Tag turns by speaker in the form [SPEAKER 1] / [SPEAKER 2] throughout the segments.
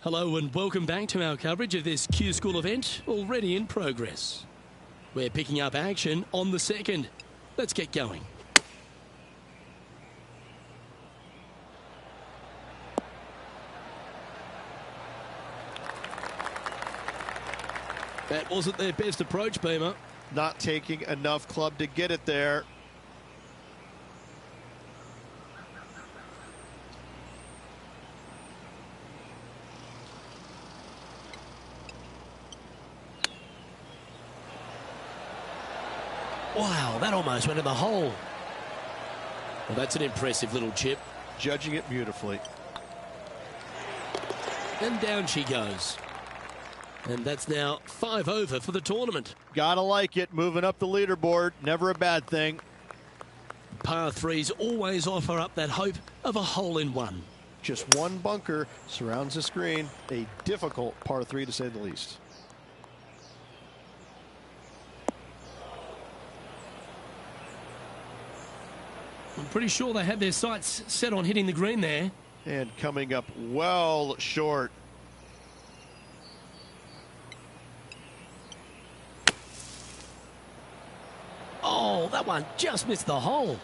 [SPEAKER 1] Hello and welcome back to our coverage of this Q School event, already in progress. We're picking up action on the second. Let's get going. That wasn't their best approach, Beamer.
[SPEAKER 2] Not taking enough club to get it there.
[SPEAKER 1] Wow, that almost went in the hole. Well, that's an impressive little chip.
[SPEAKER 2] Judging it beautifully.
[SPEAKER 1] And down she goes. And that's now 5 over for the tournament.
[SPEAKER 2] Gotta like it, moving up the leaderboard. Never a bad thing.
[SPEAKER 1] Par 3s always offer up that hope of a hole-in-one.
[SPEAKER 2] Just one bunker surrounds the screen. A difficult par 3 to say the least.
[SPEAKER 1] I'm pretty sure they had their sights set on hitting the green there.
[SPEAKER 2] And coming up well short.
[SPEAKER 1] Oh, that one just missed the hole.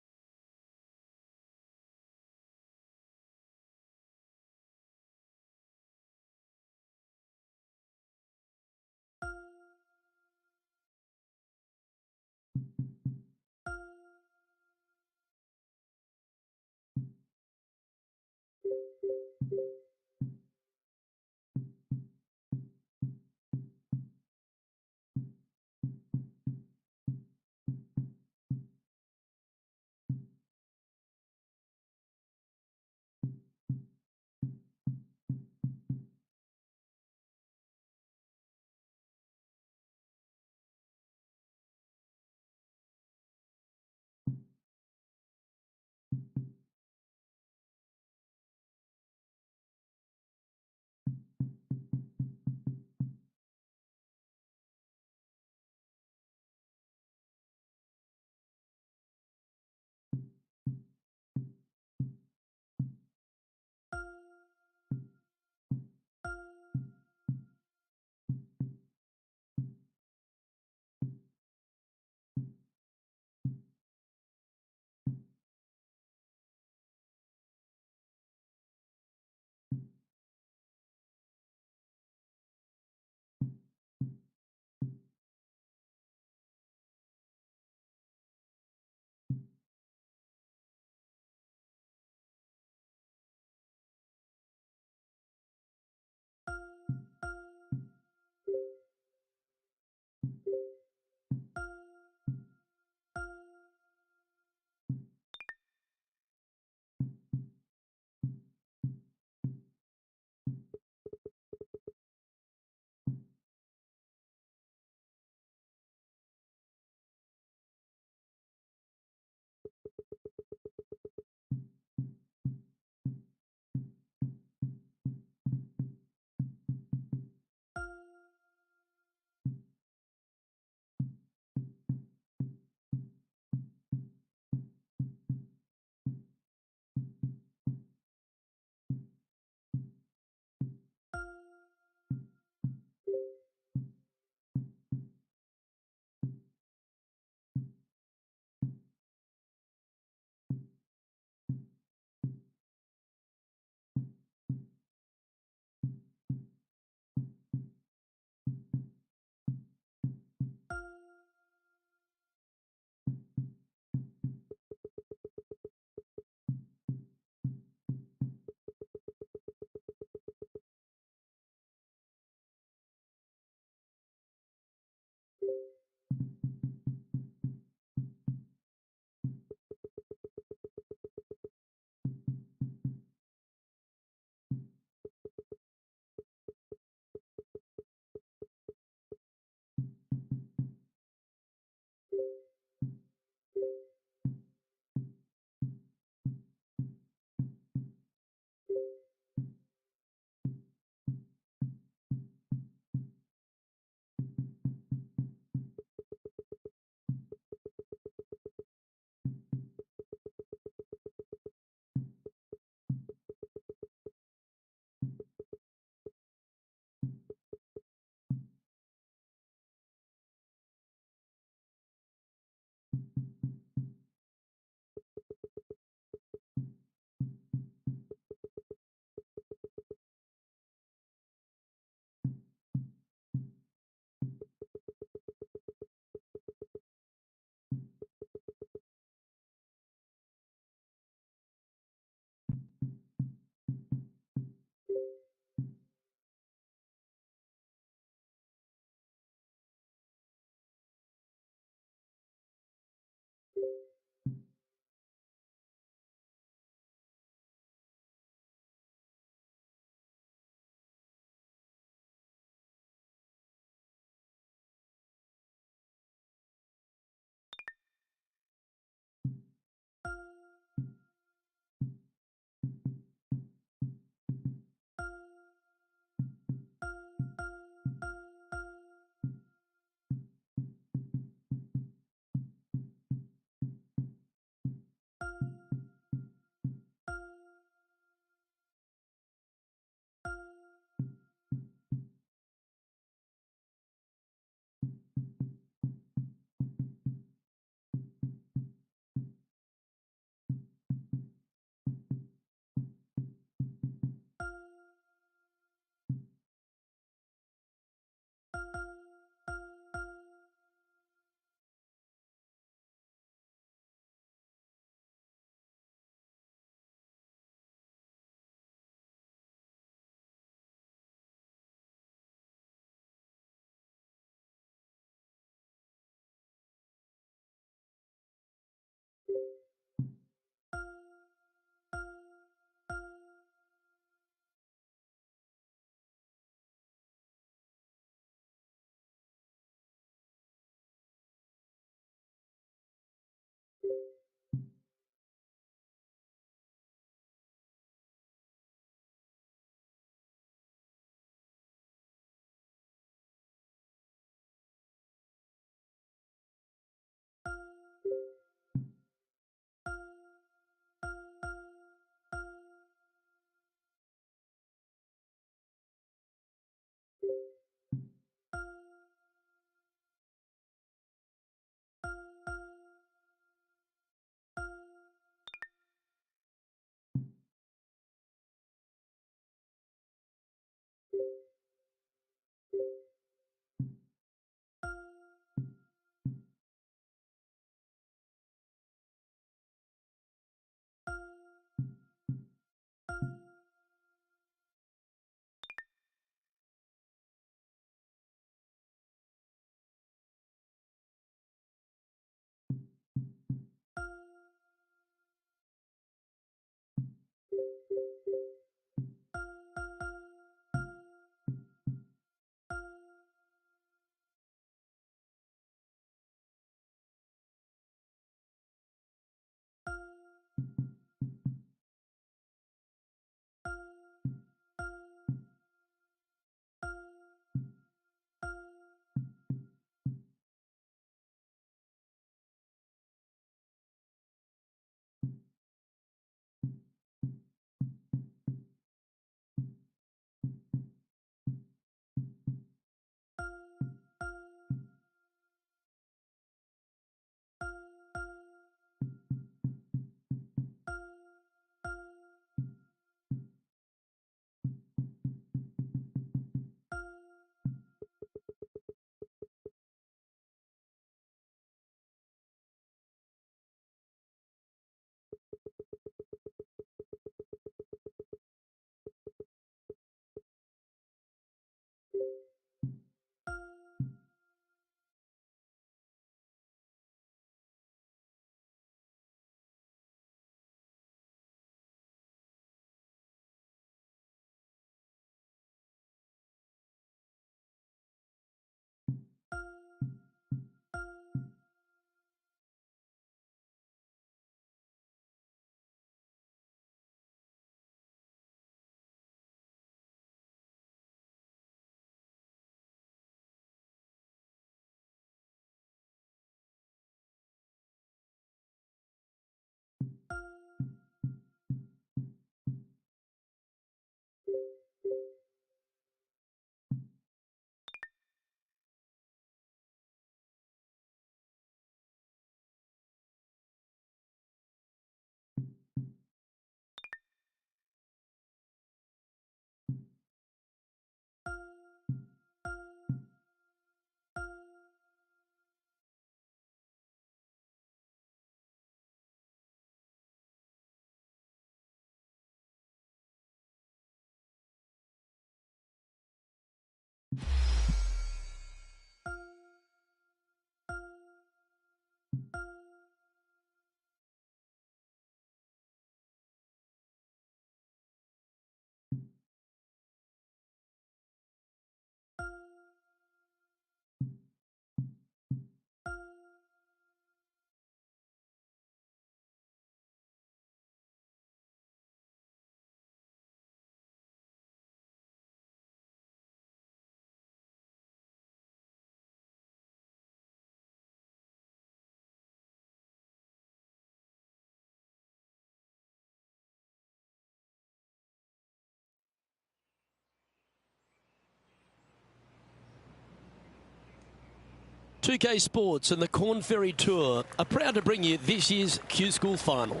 [SPEAKER 1] 2K Sports and the Corn Ferry Tour are proud to bring you this year's Q School Final.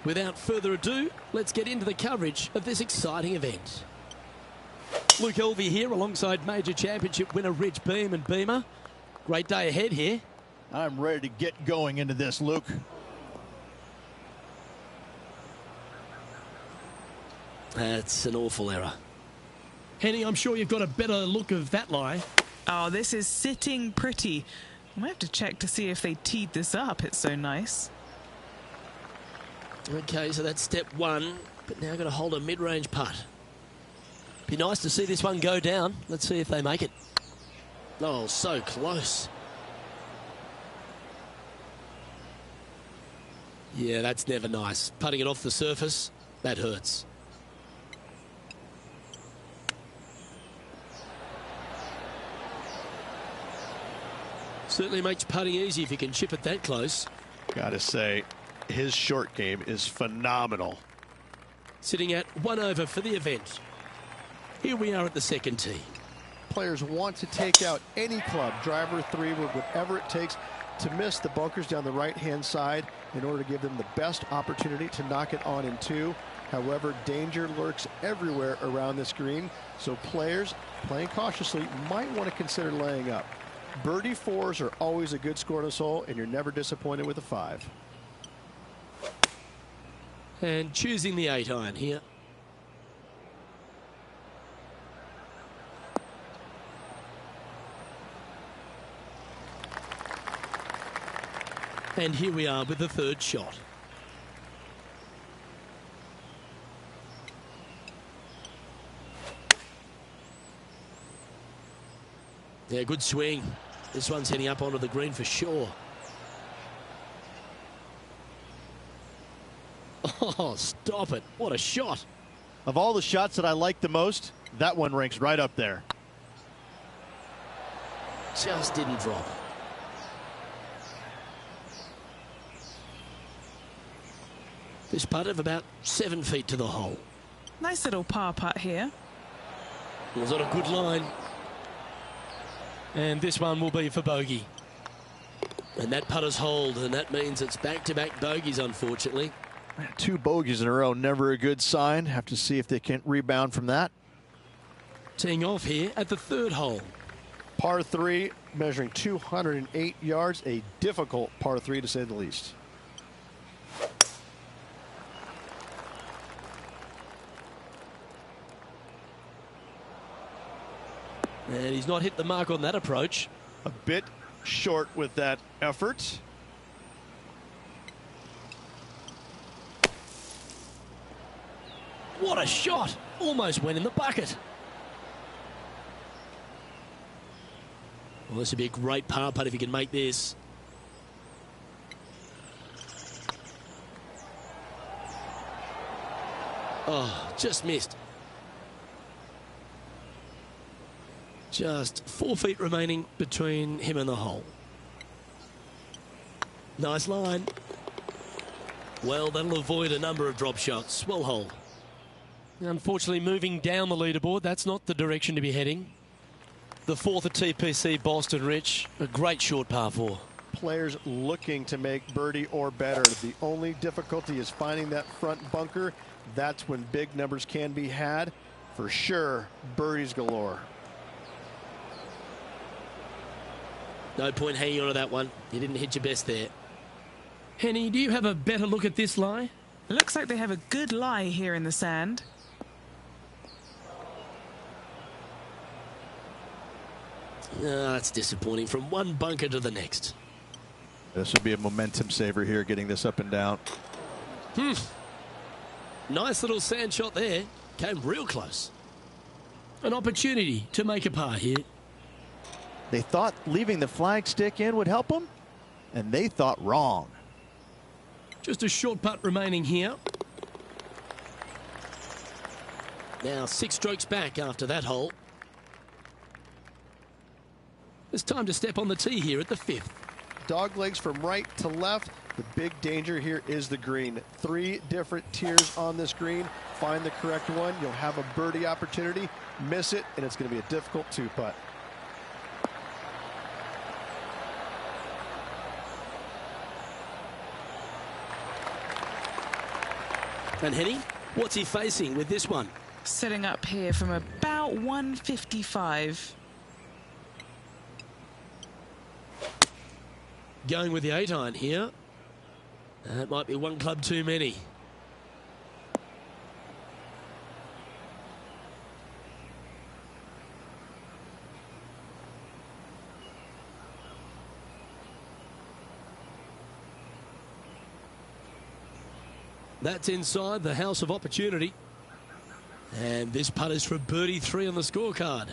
[SPEAKER 1] Without further ado, let's get into the coverage of this exciting event. Luke Elvey here alongside Major Championship winner Rich Beem and Beamer. Great day ahead here.
[SPEAKER 3] I'm ready to get going into this, Luke.
[SPEAKER 1] That's an awful error. Henny, I'm sure you've got a better look of that lie.
[SPEAKER 4] Oh, this is sitting pretty. I might have to check to see if they teed this up. It's so nice.
[SPEAKER 1] Okay, so that's step one, but now got to hold a mid-range putt. Be nice to see this one go down. Let's see if they make it. Oh, so close. Yeah, that's never nice. Putting it off the surface, that hurts. Certainly makes putting easy if you can chip it that close.
[SPEAKER 2] Gotta say, his short game is phenomenal.
[SPEAKER 1] Sitting at 1 over for the event. Here we are at the second tee.
[SPEAKER 2] Players want to take out any club, driver, three-wood, whatever it takes to miss the bunkers down the right-hand side in order to give them the best opportunity to knock it on in two. However, danger lurks everywhere around this green, so players playing cautiously might want to consider laying up. Birdie fours are always a good score in this hole, and you're never disappointed with a 5.
[SPEAKER 1] And choosing the 8-iron here. And here we are with the third shot. Yeah, good swing. This one's heading up onto the green for sure. Oh, stop it. What a shot.
[SPEAKER 3] Of all the shots that I like the most, that one ranks right up there.
[SPEAKER 1] Just didn't drop. This putt of about 7 feet to the hole.
[SPEAKER 4] Nice little par putt here.
[SPEAKER 1] Was on a good line. And this one will be for bogey. And that putter's hold, and that means it's back-to-back bogeys, unfortunately.
[SPEAKER 3] 2 bogeys in a row, never a good sign. Have to see if they can rebound from that.
[SPEAKER 1] Teeing off here at the third hole.
[SPEAKER 2] Par 3, measuring 208 yards, a difficult par 3 to say the least.
[SPEAKER 1] And he's not hit the mark on that approach.
[SPEAKER 2] A bit short with that effort.
[SPEAKER 1] What a shot! Almost went in the bucket. Well, this would be a great par putt if he can make this. Oh, just missed. Just 4 feet remaining between him and the hole. Nice line. Well, that'll avoid a number of drop shots. Well hold. Unfortunately, moving down the leaderboard, that's not the direction to be heading. The 4th at TPC Boston, Rich. A great short par 4.
[SPEAKER 2] Players looking to make birdie or better. The only difficulty is finding that front bunker. That's when big numbers can be had. For sure, birdies galore.
[SPEAKER 1] No point hanging on to that one. You didn't hit your best there. Henny, do you have a better look at this lie?
[SPEAKER 4] It looks like they have a good lie here in the sand.
[SPEAKER 1] That's disappointing. From one bunker to the next.
[SPEAKER 3] This would be a momentum saver here, getting this up and down.
[SPEAKER 1] Nice little sand shot there. Came real close. An opportunity to make a par here.
[SPEAKER 3] They thought leaving the flagstick in would help them, and they thought wrong.
[SPEAKER 1] Just a short putt remaining here. Now 6 strokes back after that hole. It's time to step on the tee here at the 5th.
[SPEAKER 2] Dog legs from right to left. The big danger here is the green. 3 different tiers on this green. Find the correct one. You'll have a birdie opportunity. Miss it, and it's going to be a difficult 2-putt.
[SPEAKER 1] And Henny, what's he facing with this one?
[SPEAKER 4] Setting up here from about 155.
[SPEAKER 1] Going with the 8-iron here. That might be one club too many. That's inside the house of opportunity. And this putt is for birdie 3 on the scorecard.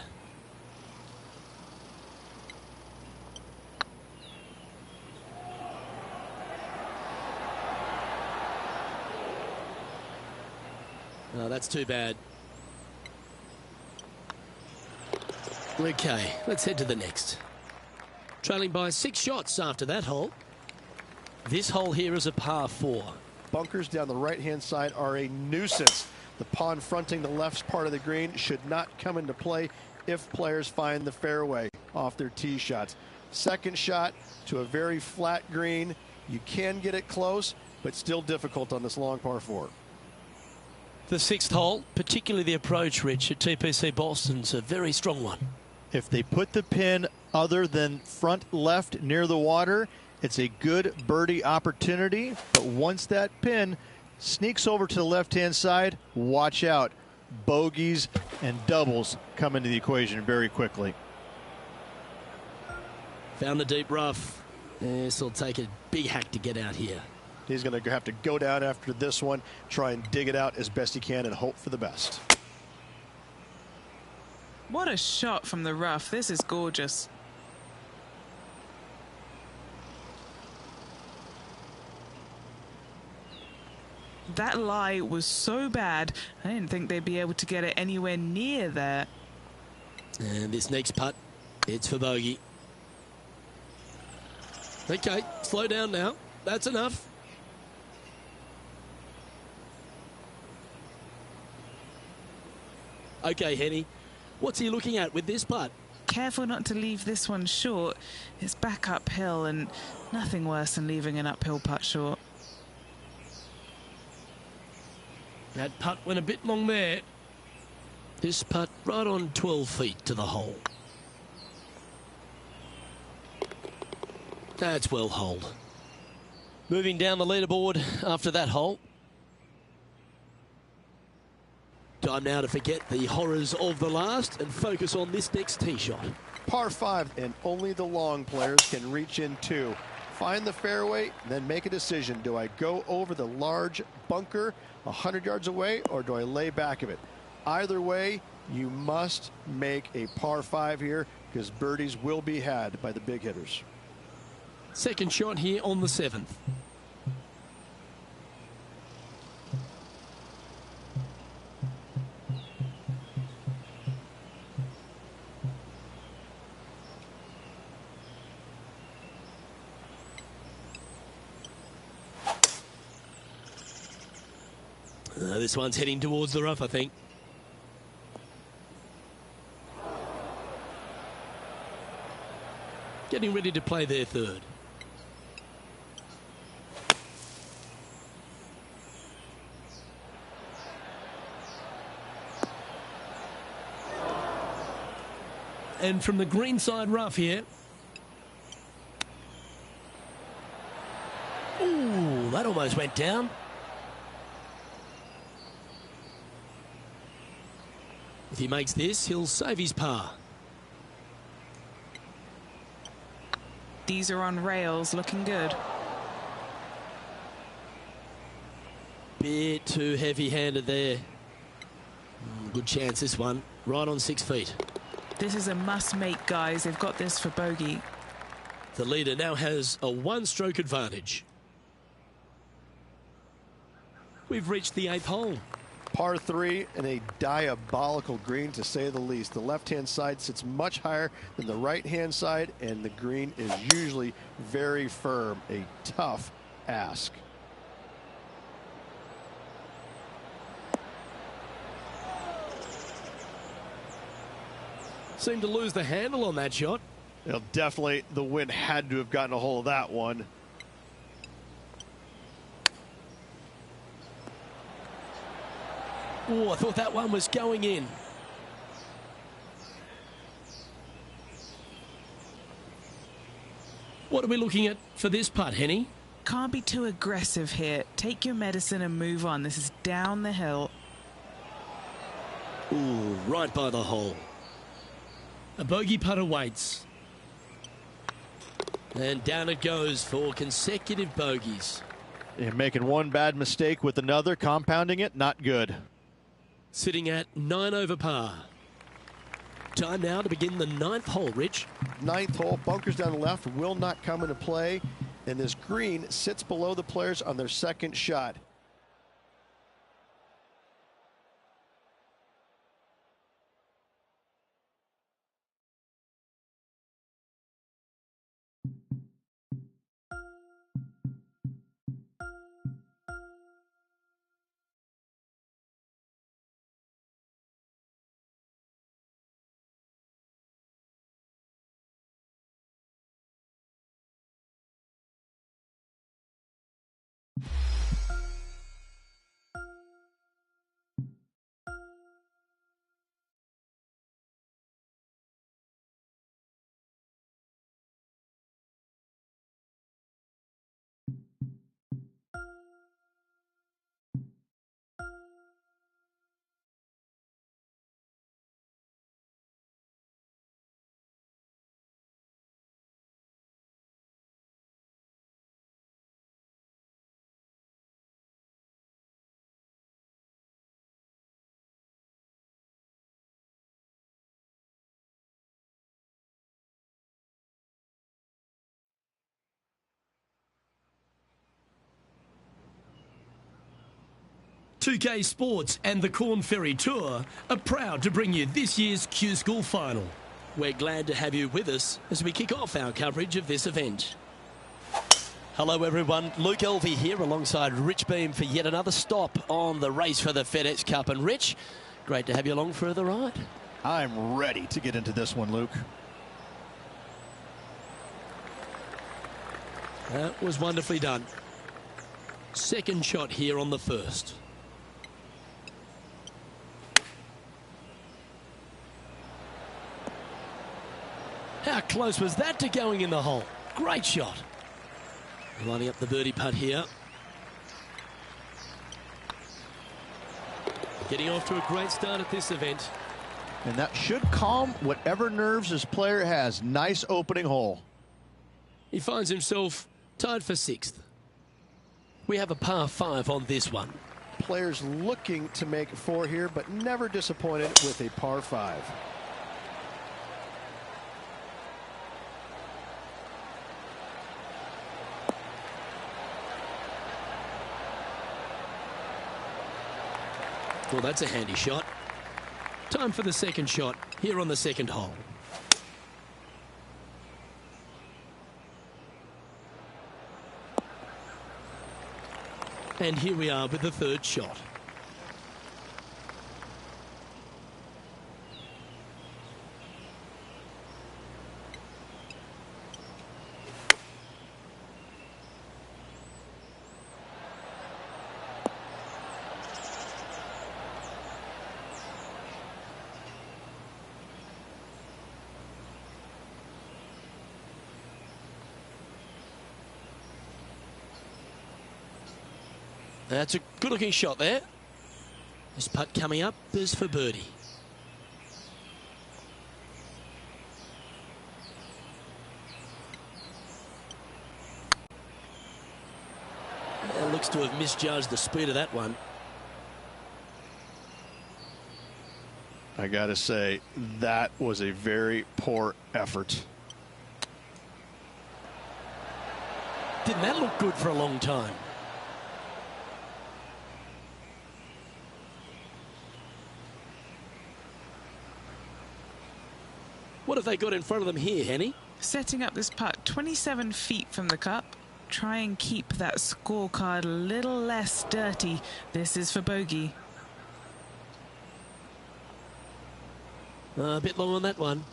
[SPEAKER 1] Oh, that's too bad. Okay, let's head to the next. Trailing by 6 shots after that hole. This hole here is a par 4.
[SPEAKER 2] Bunkers down the right-hand side are a nuisance. The pond fronting the left part of the green should not come into play if players find the fairway off their tee shots. Second shot to a very flat green. You can get it close, but still difficult on this long par 4.
[SPEAKER 1] The 6th hole, particularly the approach, Rich, at TPC Boston's a very strong one.
[SPEAKER 3] If they put the pin other than front left near the water, it's a good birdie opportunity. But once that pin sneaks over to the left-hand side, watch out. Bogeys and doubles come into the equation very quickly.
[SPEAKER 1] Found the deep rough. This will take a big hack to get out here.
[SPEAKER 2] He's going to have to go down after this one, try and dig it out as best he can and hope for the best.
[SPEAKER 4] What a shot from the rough. This is gorgeous. That lie was so bad, I didn't think they'd be able to get it anywhere near there.
[SPEAKER 1] And this next putt, it's for bogey. Okay, slow down now. That's enough. Okay, Henny, what's he looking at with this putt?
[SPEAKER 4] Careful not to leave this one short. It's back uphill, and nothing worse than leaving an uphill putt short.
[SPEAKER 1] That putt went a bit long there. This putt right on 12 feet to the hole. That's well holed. Moving down the leaderboard after that hole. Time now to forget the horrors of the last and focus on this next tee shot.
[SPEAKER 2] Par 5, and only the long players can reach in 2. Find the fairway, then make a decision. Do I go over the large bunker 100 yards away, or do I lay back of it? Either way, you must make a par 5 here, because birdies will be had by the big hitters.
[SPEAKER 1] Second shot here on the 7th. This one's heading towards the rough, I think. Getting ready to play their third. And from the greenside rough here. Ooh, that almost went down. If he makes this, he'll save his par.
[SPEAKER 4] These are on rails, looking good.
[SPEAKER 1] Bit too heavy-handed there. Good chance this one. Right on 6 feet.
[SPEAKER 4] This is a must-make, guys. They've got this for bogey.
[SPEAKER 1] The leader now has a one-stroke advantage. We've reached the 8th hole.
[SPEAKER 2] Par 3 and a diabolical green, to say the least. The left-hand side sits much higher than the right-hand side, and the green is usually very firm. A tough ask.
[SPEAKER 1] Seemed to lose the handle on that shot.
[SPEAKER 2] Well, definitely the wind had to have gotten a hold of that one.
[SPEAKER 1] Oh, I thought that one was going in. What are we looking at for this putt, Henny?
[SPEAKER 4] Can't be too aggressive here. Take your medicine and move on. This is down the hill.
[SPEAKER 1] Ooh, right by the hole. A bogey putt awaits. And down it goes for consecutive bogeys.
[SPEAKER 3] You're making one bad mistake with another, compounding it, not good.
[SPEAKER 1] Sitting at 9 over par. Time now to begin the 9th hole, Rich.
[SPEAKER 2] 9th hole, bunkers down the left will not come into play, and this green sits below the players on their second shot.
[SPEAKER 1] .2K Sports and the Corn Ferry Tour are proud to bring you this year's Q School Final. We're glad to have you with us as we kick off our coverage of this event. Hello everyone, Luke Elvey here alongside Rich Beam for yet another stop on the race for the FedEx Cup. And Rich, great to have you along for the ride.
[SPEAKER 3] I'm ready to get into this one, Luke.
[SPEAKER 1] That was wonderfully done. Second shot here on the first. How close was that to going in the hole? Great shot. Lining up the birdie putt here. Getting off to a great start at this event.
[SPEAKER 3] And that should calm whatever nerves this player has. Nice opening hole.
[SPEAKER 1] He finds himself tied for 6th. We have a par 5 on this one.
[SPEAKER 2] Players looking to make 4 here, but never disappointed with a par 5.
[SPEAKER 1] Well, that's a handy shot. Time for the second shot here on the second hole. And here we are with the third shot. That's a good-looking shot there. This putt coming up is for birdie. It looks to have misjudged the speed of that one.
[SPEAKER 3] I gotta say, that was a very poor effort.
[SPEAKER 1] Didn't that look good for a long time? What have they got in front of them here, Henny?
[SPEAKER 4] Setting up this putt 27 feet from the cup. Try and keep that scorecard a little less dirty. This is for bogey.
[SPEAKER 1] A bit long on that one.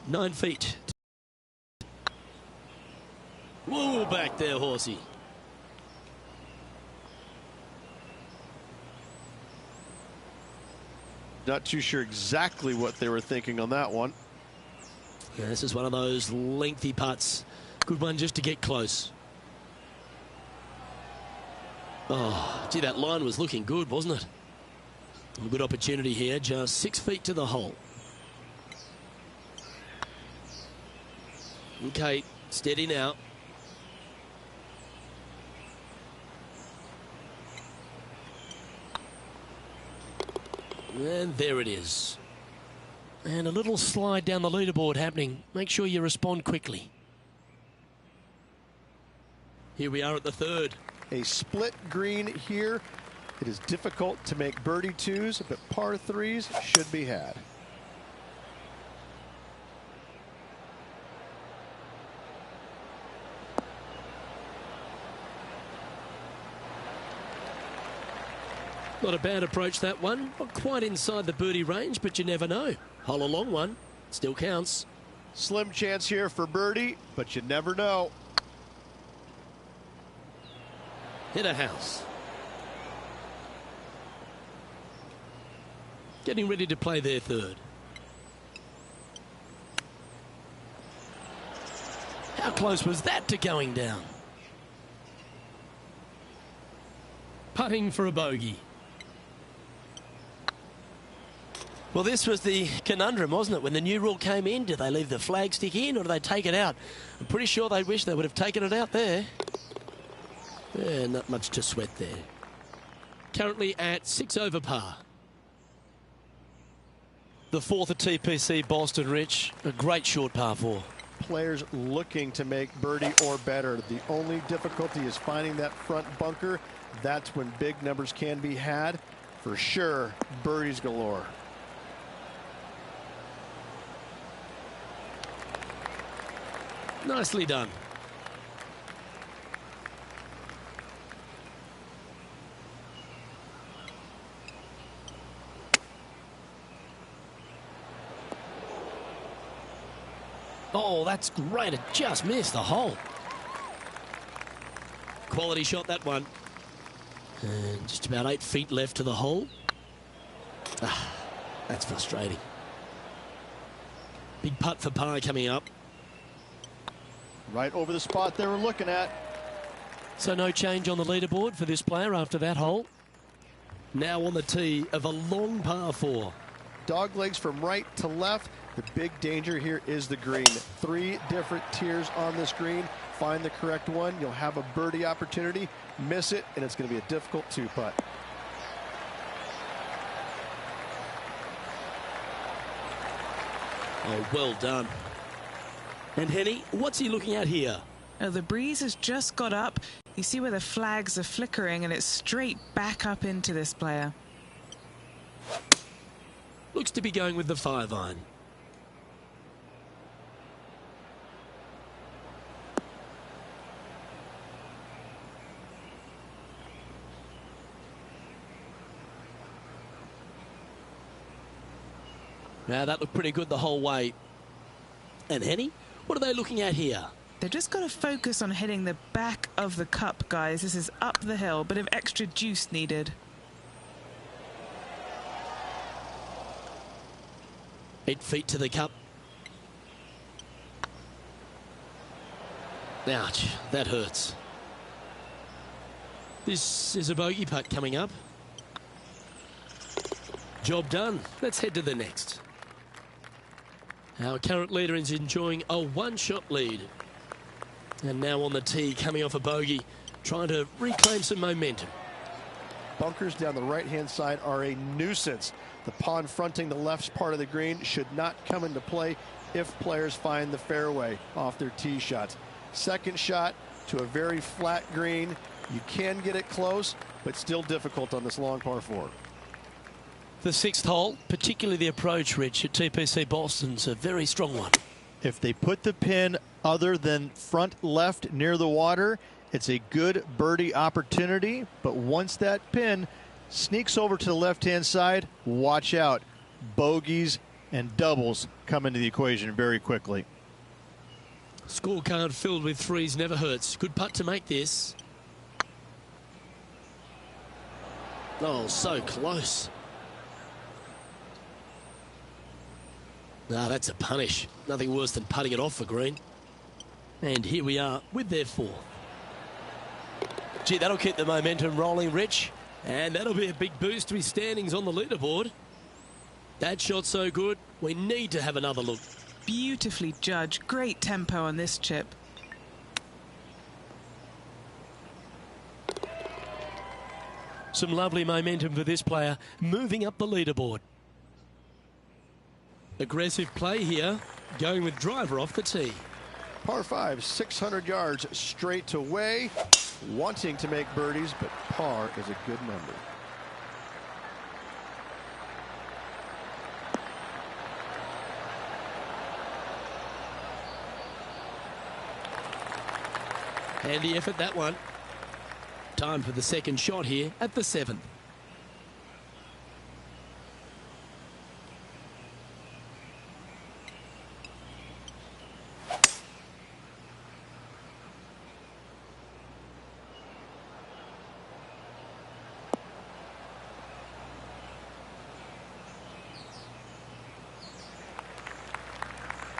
[SPEAKER 1] 9 feet. Whoa, back there, horsey.
[SPEAKER 2] Not too sure exactly what they were thinking on that one.
[SPEAKER 1] Yeah, this is one of those lengthy putts. Good one just to get close. Oh, gee, that line was looking good, wasn't it? A good opportunity here, just 6 feet to the hole. Okay, steady now. And there it is. And a little slide down the leaderboard happening. Make sure you respond quickly. Here we are at the third.
[SPEAKER 2] A split green here. It is difficult to make birdie twos, but par threes should be had.
[SPEAKER 1] Not a bad approach, that one. Not quite inside the birdie range, but you never know. Hole a long one. Still counts.
[SPEAKER 2] Slim chance here for birdie, but you never know.
[SPEAKER 1] Hit a house. Getting ready to play their third. How close was that to going down? Putting for a bogey. Well, this was the conundrum, wasn't it? When the new rule came in, did they leave the flag stick in or do they take it out? I'm pretty sure they wish they would have taken it out there. Yeah, not much to sweat there. Currently at 6 over par. The fourth at TPC Boston, Rich. A great short par 4.
[SPEAKER 2] Players looking to make birdie or better. The only difficulty is finding that front bunker. That's when big numbers can be had. For sure, birdies galore.
[SPEAKER 1] Nicely done. Oh, that's great. It just missed the hole. Quality shot, that one. And just about 8 feet left to the hole. Ah, that's frustrating. Big putt for par coming up.
[SPEAKER 2] Right over the spot they were looking at.
[SPEAKER 1] So no change on the leaderboard for this player after that hole. Now on the tee of a long par 4.
[SPEAKER 2] Dog legs from right to left. The big danger here is the green. 3 different tiers on this green. Find the correct one. You'll have a birdie opportunity. Miss it, and it's going to be a difficult 2-putt.
[SPEAKER 1] Oh, well done. And Henny, what's he looking at here?
[SPEAKER 4] Oh, the breeze has just got up. You see where the flags are flickering, and it's straight back up into this player.
[SPEAKER 1] Looks to be going with the 5-iron. Now that looked pretty good the whole way. And Henny, what are they looking at here?
[SPEAKER 4] They've just got to focus on hitting the back of the cup, guys. This is up the hill, bit of extra juice needed.
[SPEAKER 1] 8 feet to the cup. Ouch, that hurts. This is a bogey putt coming up. Job done. Let's head to the next. Our current leader is enjoying a 1-shot lead. And now on the tee, coming off a bogey, trying to reclaim some momentum.
[SPEAKER 2] Bunkers down the right-hand side are a nuisance. The pond fronting the left part of the green should not come into play if players find the fairway off their tee shots. Second shot to a very flat green. You can get it close, but still difficult on this long par 4.
[SPEAKER 1] The 6th hole, particularly the approach, Rich, at TPC Boston's a very strong one.
[SPEAKER 3] If they put the pin other than front left near the water, it's a good birdie opportunity. But once that pin sneaks over to the left-hand side, watch out. Bogeys and doubles come into the equation very quickly.
[SPEAKER 1] Scorecard filled with 3s never hurts. Good putt to make this. Oh, so close. Ah, that's a punish. Nothing worse than putting it off for green. And here we are with their fourth. Gee, that'll keep the momentum rolling, Rich. And that'll be a big boost to his standings on the leaderboard. That shot so good, we need to have another look.
[SPEAKER 4] Beautifully judged. Great tempo on this chip.
[SPEAKER 1] Some lovely momentum for this player, moving up the leaderboard. Aggressive play here, going with driver off the tee.
[SPEAKER 2] Par 5, 600 yards straight away. Wanting to make birdies, but par is a good number.
[SPEAKER 1] Handy effort, that one. Time for the second shot here at the 7th.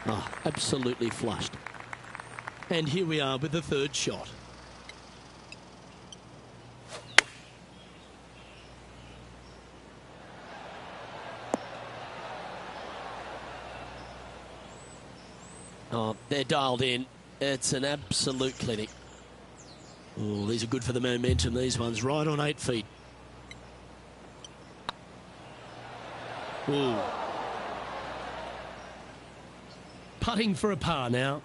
[SPEAKER 1] Oh, absolutely flushed. And here we are with the third shot. Oh, they're dialed in. It's an absolute clinic. Oh, these are good for the momentum, these ones. Right on 8 feet. Ooh. Putting for a par now.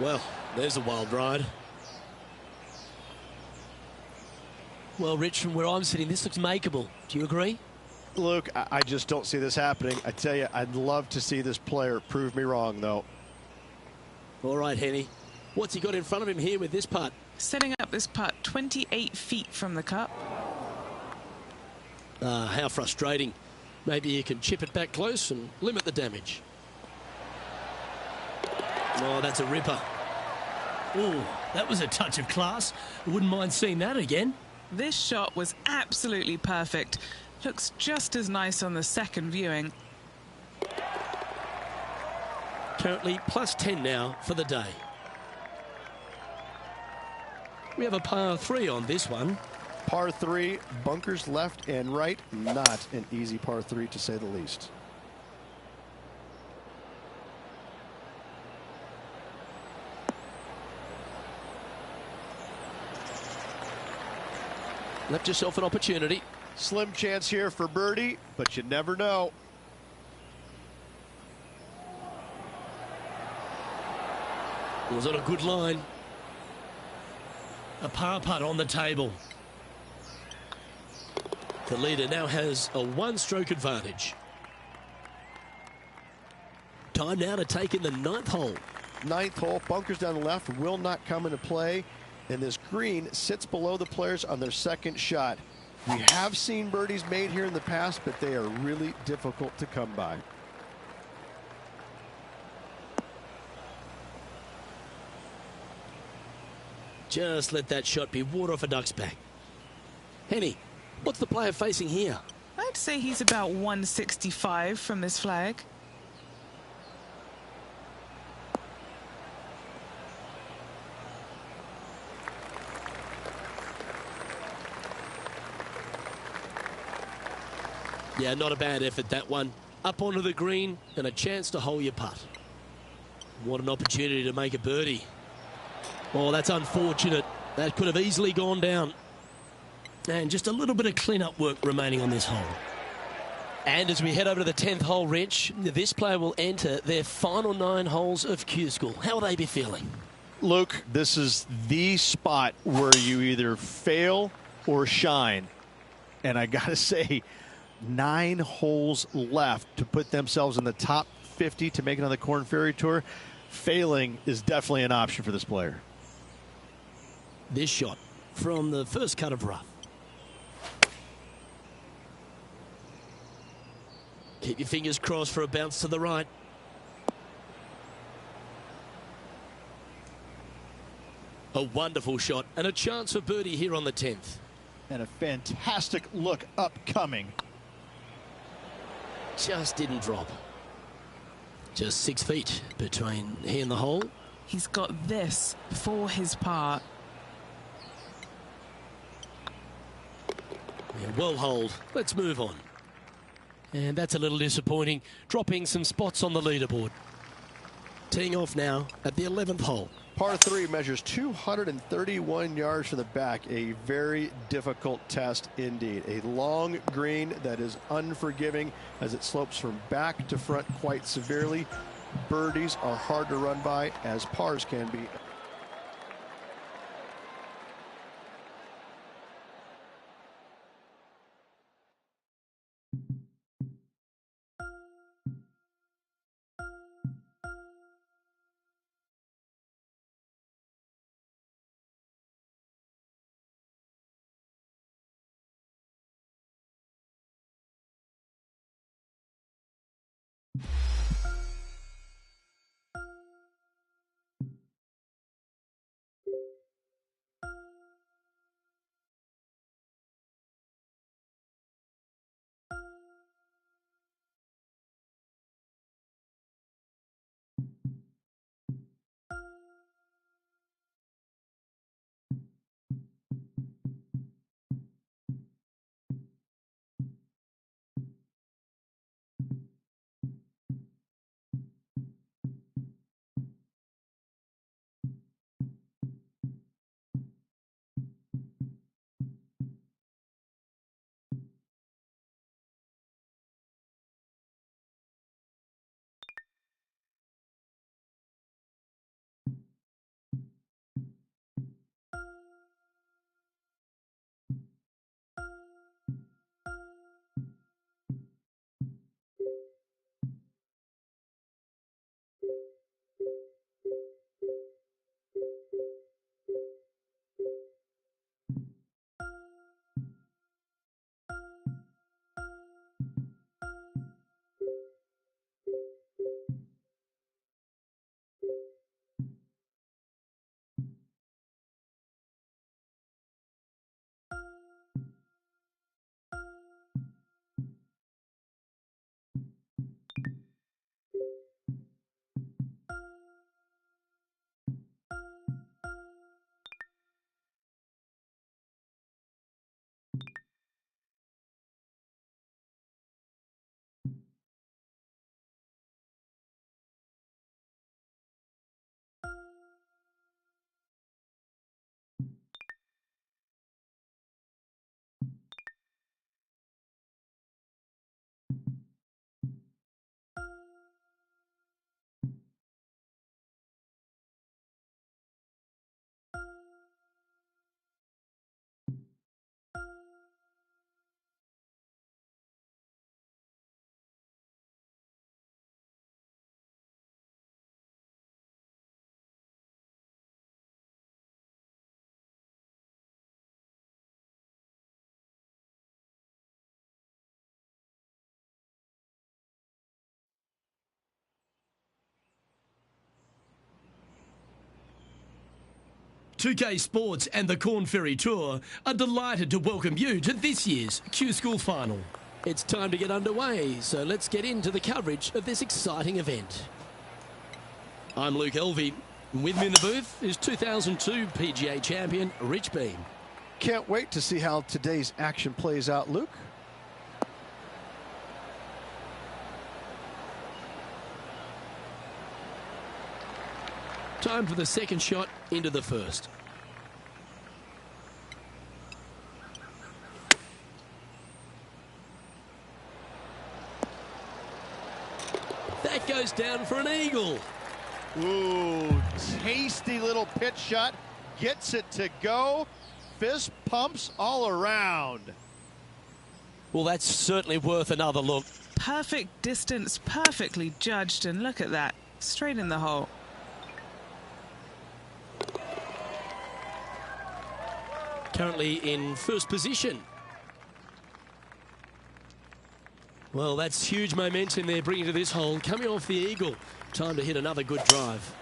[SPEAKER 1] Well, there's a wild ride. Well, Rich, from where I'm sitting, this looks makeable. Do you agree?
[SPEAKER 2] Luke, I just don't see this happening. I tell you, I'd love to see this player prove me wrong, though.
[SPEAKER 1] All right, Henny. What's he got in front of him here with this putt?
[SPEAKER 4] Setting up this putt 28 feet from the cup.
[SPEAKER 1] How frustrating. Maybe he can chip it back close and limit the damage. Oh, that's a ripper. Oh, that was a touch of class. Wouldn't mind seeing that again.
[SPEAKER 4] This shot was absolutely perfect. Looks just as nice on the second viewing.
[SPEAKER 1] Currently plus 10 now for the day. We have a par 3 on this one.
[SPEAKER 2] Par 3, bunkers left and right. Not an easy par 3, to say the least.
[SPEAKER 1] Left yourself an opportunity.
[SPEAKER 2] Slim chance here for birdie, but you never know.
[SPEAKER 1] Was on a good line. A par putt on the table. The leader now has a 1-stroke advantage. Time now to take in the 9th hole.
[SPEAKER 2] 9th hole, bunkers down the left will not come into play, and this green sits below the players on their second shot. We have seen birdies made here in the past, but they are really difficult to come by.
[SPEAKER 1] Just let that shot be water off a duck's back. Henny, what's the player facing here?
[SPEAKER 4] I'd say he's about 165 from this flag.
[SPEAKER 1] Yeah, not a bad effort, that one. Up onto the green and a chance to hole your putt. What an opportunity to make a birdie. Oh, that's unfortunate. That could have easily gone down. And just a little bit of clean-up work remaining on this hole. And as we head over to the 10th hole, Rich, this player will enter their final 9 holes of Q School. How will they be feeling?
[SPEAKER 3] Luke, this is the spot where you either fail or shine. And I got to say, 9 holes left to put themselves in the top 50 to make it on the Korn Ferry Tour. Failing is definitely an option for this player.
[SPEAKER 1] This shot from the first cut of rough. Keep your fingers crossed for a bounce to the right. A wonderful shot and a chance for birdie here on the 10th.
[SPEAKER 3] And a fantastic look upcoming.
[SPEAKER 1] just didn't drop. Just 6 feet between he and the hole.
[SPEAKER 4] He's got this for his part.
[SPEAKER 1] Yeah, well holed. Let's move on. And that's a little disappointing, dropping some spots on the leaderboard. Teeing off now at the 11th hole.
[SPEAKER 2] Par 3 measures 231 yards from the back. A very difficult test indeed. A long green that is unforgiving as it slopes from back to front quite severely. Birdies are hard to run by, as pars can be.
[SPEAKER 1] "2K Sports and the Corn Ferry Tour are delighted to welcome you to this year's Q School Final. It's time to get underway, so let's get into the coverage of this exciting event. I'm Luke Elvey. With me in the booth is 2002 PGA champion Rich Beem.
[SPEAKER 2] Can't wait to see how today's action plays out, Luke.
[SPEAKER 1] Time for the second shot into the first. That goes down for an eagle.
[SPEAKER 3] Ooh, tasty little pitch shot. Gets it to go. Fist pumps all around.
[SPEAKER 1] Well, that's certainly worth another look.
[SPEAKER 4] Perfect distance, perfectly judged, and look at that. Straight in the hole.
[SPEAKER 1] Currently in first position. Well, that's huge momentum they're bringing to this hole. Coming off the eagle. Time to hit another good drive.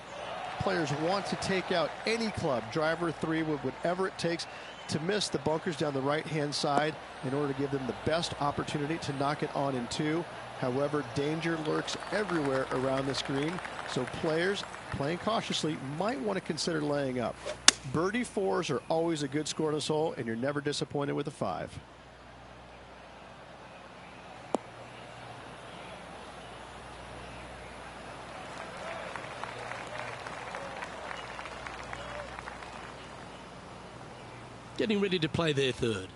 [SPEAKER 2] Players want to take out any club, driver, 3, whatever it takes, to miss the bunkers down the right-hand side in order to give them the best opportunity to knock it on in 2. However, danger lurks everywhere around this green, so players playing cautiously might want to consider laying up. Birdie fours are always a good score in this hole, and you're never disappointed with a 5.
[SPEAKER 1] Getting ready to play their third.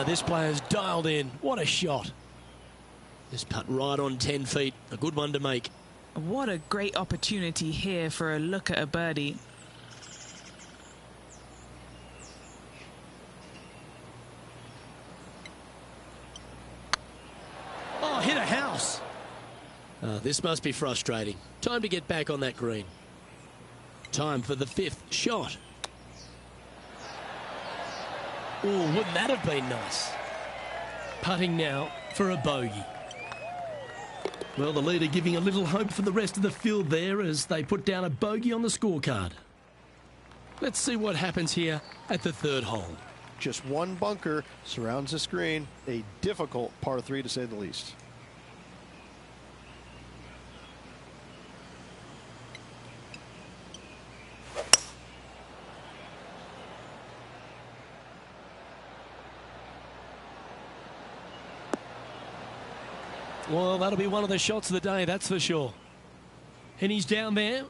[SPEAKER 1] This player's dialed in. What a shot. This putt right on 10 feet. A good one to make.
[SPEAKER 4] What a great opportunity here for a look at a birdie.
[SPEAKER 1] Oh, hit a house. This must be frustrating. Time to get back on that green. Time for the 5th shot. Oh, wouldn't that have been nice? Putting now for a bogey. Well, the leader giving a little hope for the rest of the field there as they put down a bogey on the scorecard. Let's see what happens here at the 3rd hole.
[SPEAKER 2] Just one bunker surrounds the screen. A difficult par 3 to say the least.
[SPEAKER 1] Well, that'll be one of the shots of the day, that's for sure. And he's down there.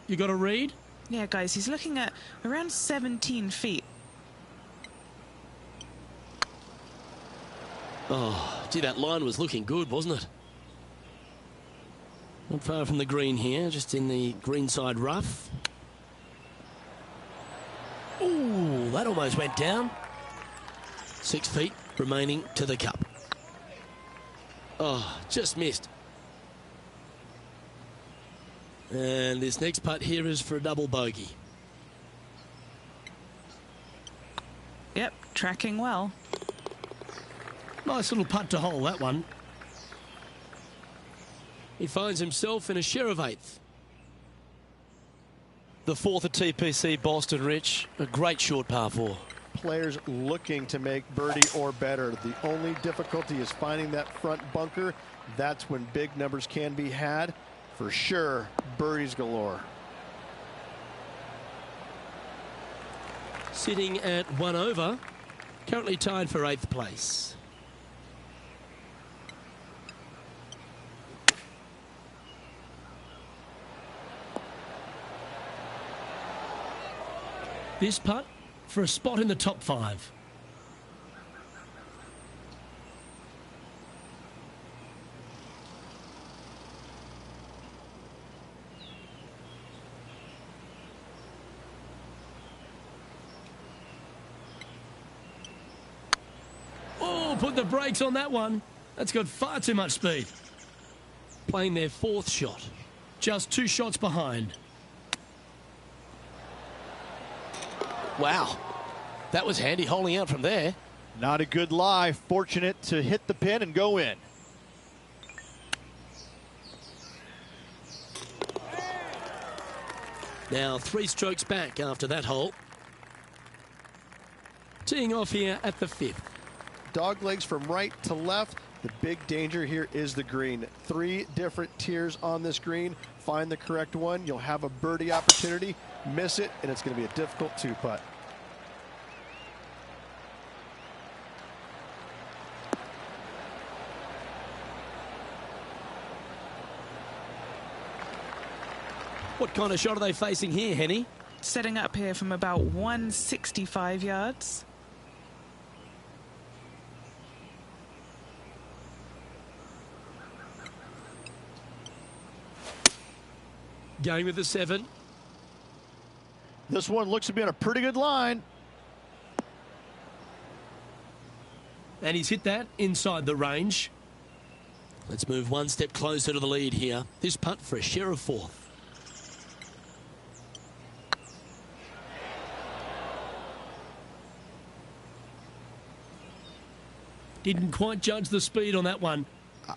[SPEAKER 1] You got a read?
[SPEAKER 4] Yeah, guys, he's looking at around 17 feet.
[SPEAKER 1] Oh, gee, that line was looking good, wasn't it? Not far from the green here, just in the greenside rough. Ooh, that almost went down. 6 feet remaining to the cup. Oh, just missed. And this next putt here is for a double bogey.
[SPEAKER 4] Yep, tracking well.
[SPEAKER 1] Nice little putt to hole, that one. He finds himself in a share of 8th. The 4th at TPC Boston, Rich. A great short par 4.
[SPEAKER 2] Players looking to make birdie or better. The only difficulty is finding that front bunker. That's when big numbers can be had. For sure, birdies galore.
[SPEAKER 1] Sitting at 1 over. Currently tied for 8th place. This putt for a spot in the top 5. Oh, put the brakes on that one. That's got far too much speed. Playing their 4th shot. Just 2 shots behind. Wow, that was handy holding out from there.
[SPEAKER 3] Not a good lie. Fortunate to hit the pin and go in.
[SPEAKER 1] Now 3 strokes back after that hole. Teeing off here at the 5th.
[SPEAKER 2] Dog legs from right to left. The big danger here is the green. 3 different tiers on this green. Find the correct one. You'll have a birdie opportunity. Miss it, and it's going to be a difficult 2-putt.
[SPEAKER 1] What kind of shot are they facing here, Henny?
[SPEAKER 4] Setting up here from about 165 yards.
[SPEAKER 1] Going with the 7.
[SPEAKER 3] This one looks to be on a pretty good line.
[SPEAKER 1] And he's hit that inside the range. Let's move one step closer to the lead here. This putt for a share of 4th. Didn't quite judge the speed on that one.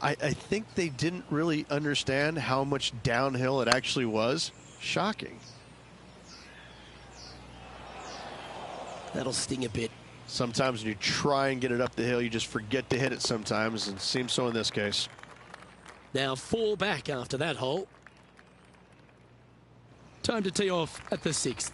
[SPEAKER 2] I think they didn't really understand how much downhill it actually was. Shocking.
[SPEAKER 1] That'll sting a bit.
[SPEAKER 2] Sometimes when you try and get it up the hill, you just forget to hit it sometimes, and it seems so in this case.
[SPEAKER 1] Now 4 back after that hole. Time to tee off at the 6th.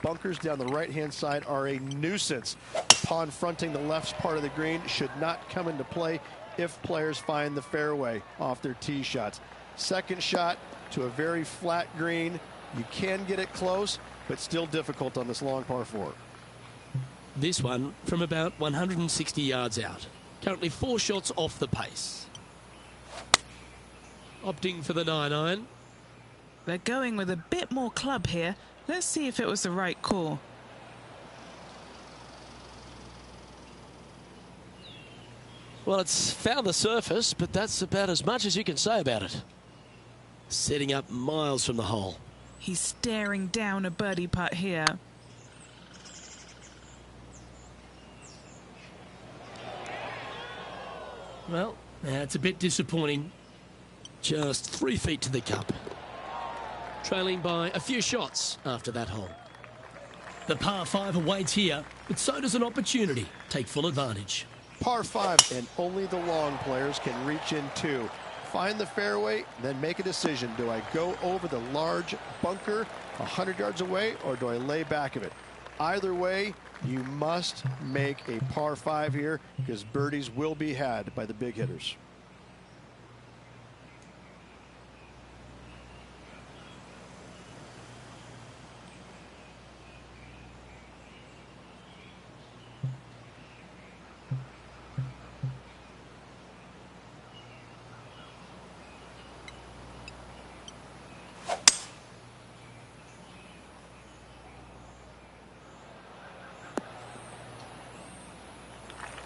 [SPEAKER 2] Bunkers down the right-hand side are a nuisance. The pond fronting the left part of the green should not come into play if players find the fairway off their tee shots. Second shot to a very flat green. You can get it close, but still difficult on this long par 4.
[SPEAKER 1] This one from about 160 yards out. Currently 4 shots off the pace. Opting for the 9-iron.
[SPEAKER 4] They're going with a bit more club here. Let's see if it was the right call.
[SPEAKER 1] Well, it's found the surface, but that's about as much as you can say about it. Setting up miles from the hole.
[SPEAKER 4] He's staring down a birdie putt here.
[SPEAKER 1] Well, that's a bit disappointing. Just 3 feet to the cup. Trailing by a few shots after that hole. The par 5 awaits here, but so does an opportunity. Take full advantage.
[SPEAKER 2] Par 5, and only the long players can reach in 2. Find the fairway, then make a decision. Do I go over the large bunker 100 yards away, or do I lay back of it? Either way, you must make a par 5 here, because birdies will be had by the big hitters.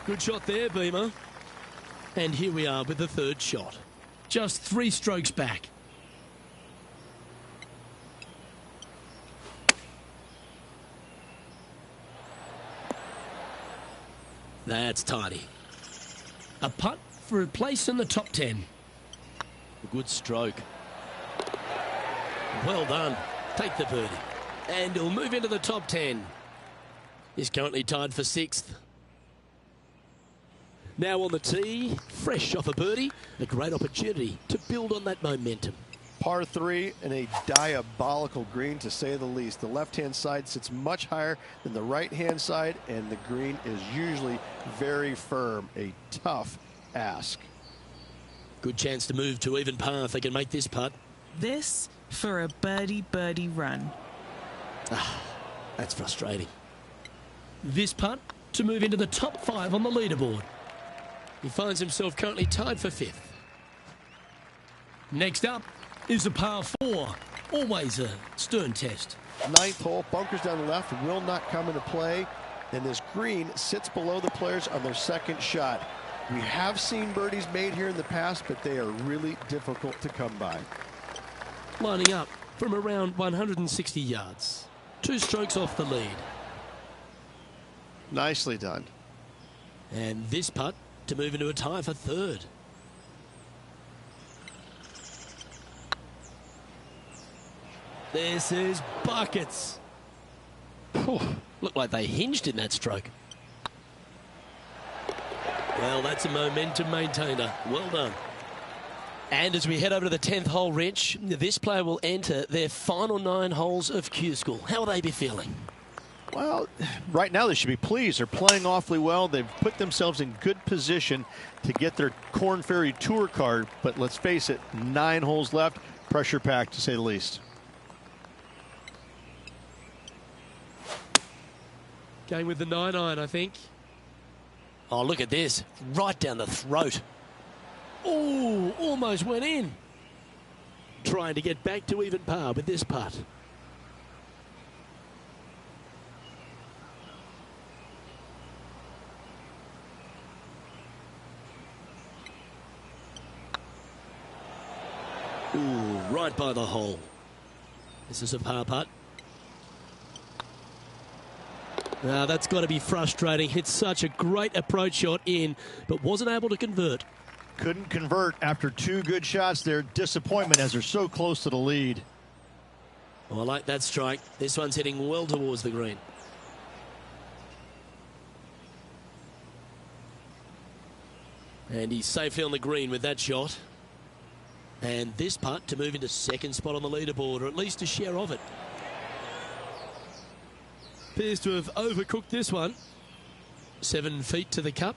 [SPEAKER 1] Good shot there, Beamer. And here we are with the 3rd shot. Just 3 strokes back. That's tidy. A putt for a place in the top 10. A good stroke. Well done. Take the birdie. And he'll move into the top 10. He's currently tied for 6th. Now on the tee, fresh off a birdie, a great opportunity to build on that momentum.
[SPEAKER 2] Par 3 and a diabolical green, to say the least. The left-hand side sits much higher than the right-hand side, and the green is usually very firm. A tough ask.
[SPEAKER 1] Good chance to move to even par if they can make this putt.
[SPEAKER 4] This for a birdie run.
[SPEAKER 1] That's frustrating. This putt to move into the top 5 on the leaderboard. He finds himself currently tied for 5th. Next up is a par 4. Always a stern test.
[SPEAKER 2] 9th hole, bunkers down the left will not come into play, and this green sits below the players on their 2nd shot. We have seen birdies made here in the past, but they are really difficult to come by.
[SPEAKER 1] Lining up from around 160 yards. 2 strokes off the lead.
[SPEAKER 2] Nicely done.
[SPEAKER 1] And this putt to move into a tie for 3rd. This is buckets. Looked like they hinged in that stroke. Well, that's a momentum maintainer. Well done. And as we head over to the 10th hole, Rich, this player will enter their final 9 holes of Q School. How will they be feeling?
[SPEAKER 3] Well, right now they should be pleased. They're playing awfully well. They've put themselves in good position to get their Korn Ferry Tour card. But let's face it, 9 holes left. Pressure packed, to say the least.
[SPEAKER 1] Going with the 9-iron, I think. Oh, look at this. Right down the throat. Oh, almost went in. Trying to get back to even par with this putt. Ooh, right by the hole. This is a par putt. Now that's got to be frustrating. Hit such a great approach shot in, but wasn't able to convert.
[SPEAKER 3] Couldn't convert after 2 good shots there. Disappointment as they're so close to the lead.
[SPEAKER 1] Oh, I like that strike. This one's heading well towards the green. And he's safely on the green with that shot. And this putt to move into second spot on the leaderboard, or at least a share of it. Appears to have overcooked this one. 7 feet to the cup.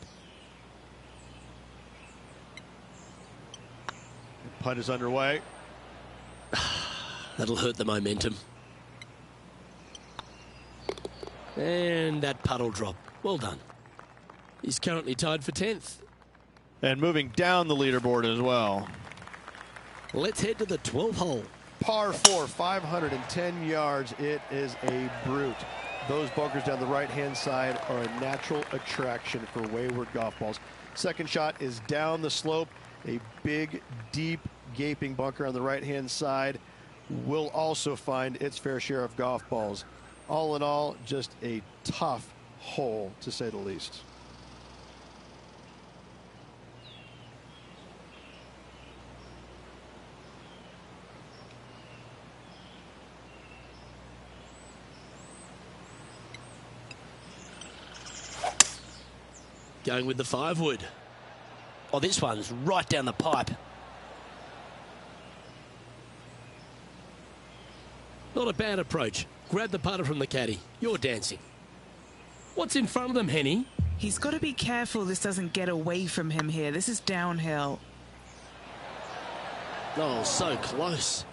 [SPEAKER 3] Putt is underway.
[SPEAKER 1] That'll hurt the momentum. And that putt will drop. Well done. He's currently tied for 10th.
[SPEAKER 3] And moving down the leaderboard as well.
[SPEAKER 1] Let's head to the 12th hole.
[SPEAKER 2] Par 4, 510 yards. It is a brute. Those bunkers down the right-hand side are a natural attraction for wayward golf balls. Second shot is down the slope. A big, deep, gaping bunker on the right-hand side will also find its fair share of golf balls. All in all, just a tough hole, to say the least.
[SPEAKER 1] Going with the 5-wood. Oh, this one's right down the pipe. Not a bad approach. Grab the putter from the caddy. You're dancing. What's in front of them, Henny?
[SPEAKER 4] He's got to be careful this doesn't get away from him here. This is downhill.
[SPEAKER 1] Oh, so close.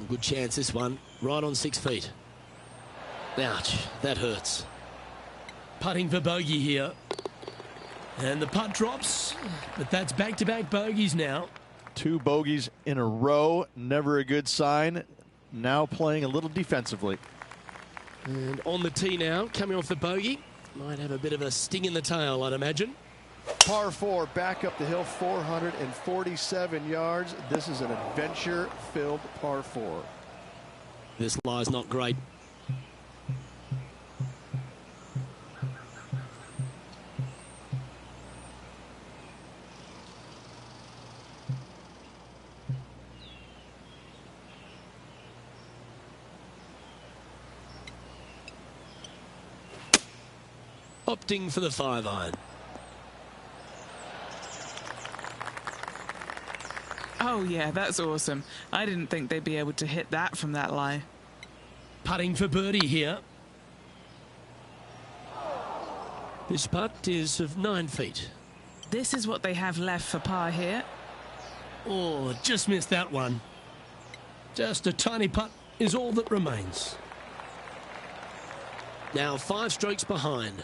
[SPEAKER 1] Good chance, this one. Right on 6 feet. Ouch, that hurts. Putting for bogey here. And the putt drops, but that's back-to-back bogeys now.
[SPEAKER 3] 2 bogeys in a row, never a good sign. Now playing a little defensively.
[SPEAKER 1] And on the tee now, coming off the bogey. Might have a bit of a sting in the tail, I'd imagine.
[SPEAKER 2] Par 4, back up the hill, 447 yards. This is an adventure-filled par 4.
[SPEAKER 1] This lie's not great. Opting for the 5-iron.
[SPEAKER 4] Oh, yeah, that's awesome. I didn't think they'd be able to hit that from that lie.
[SPEAKER 1] Putting for birdie here. This putt is of 9 feet.
[SPEAKER 4] This is what they have left for par here.
[SPEAKER 1] Oh, just missed that one. Just a tiny putt is all that remains. Now 5 strokes behind.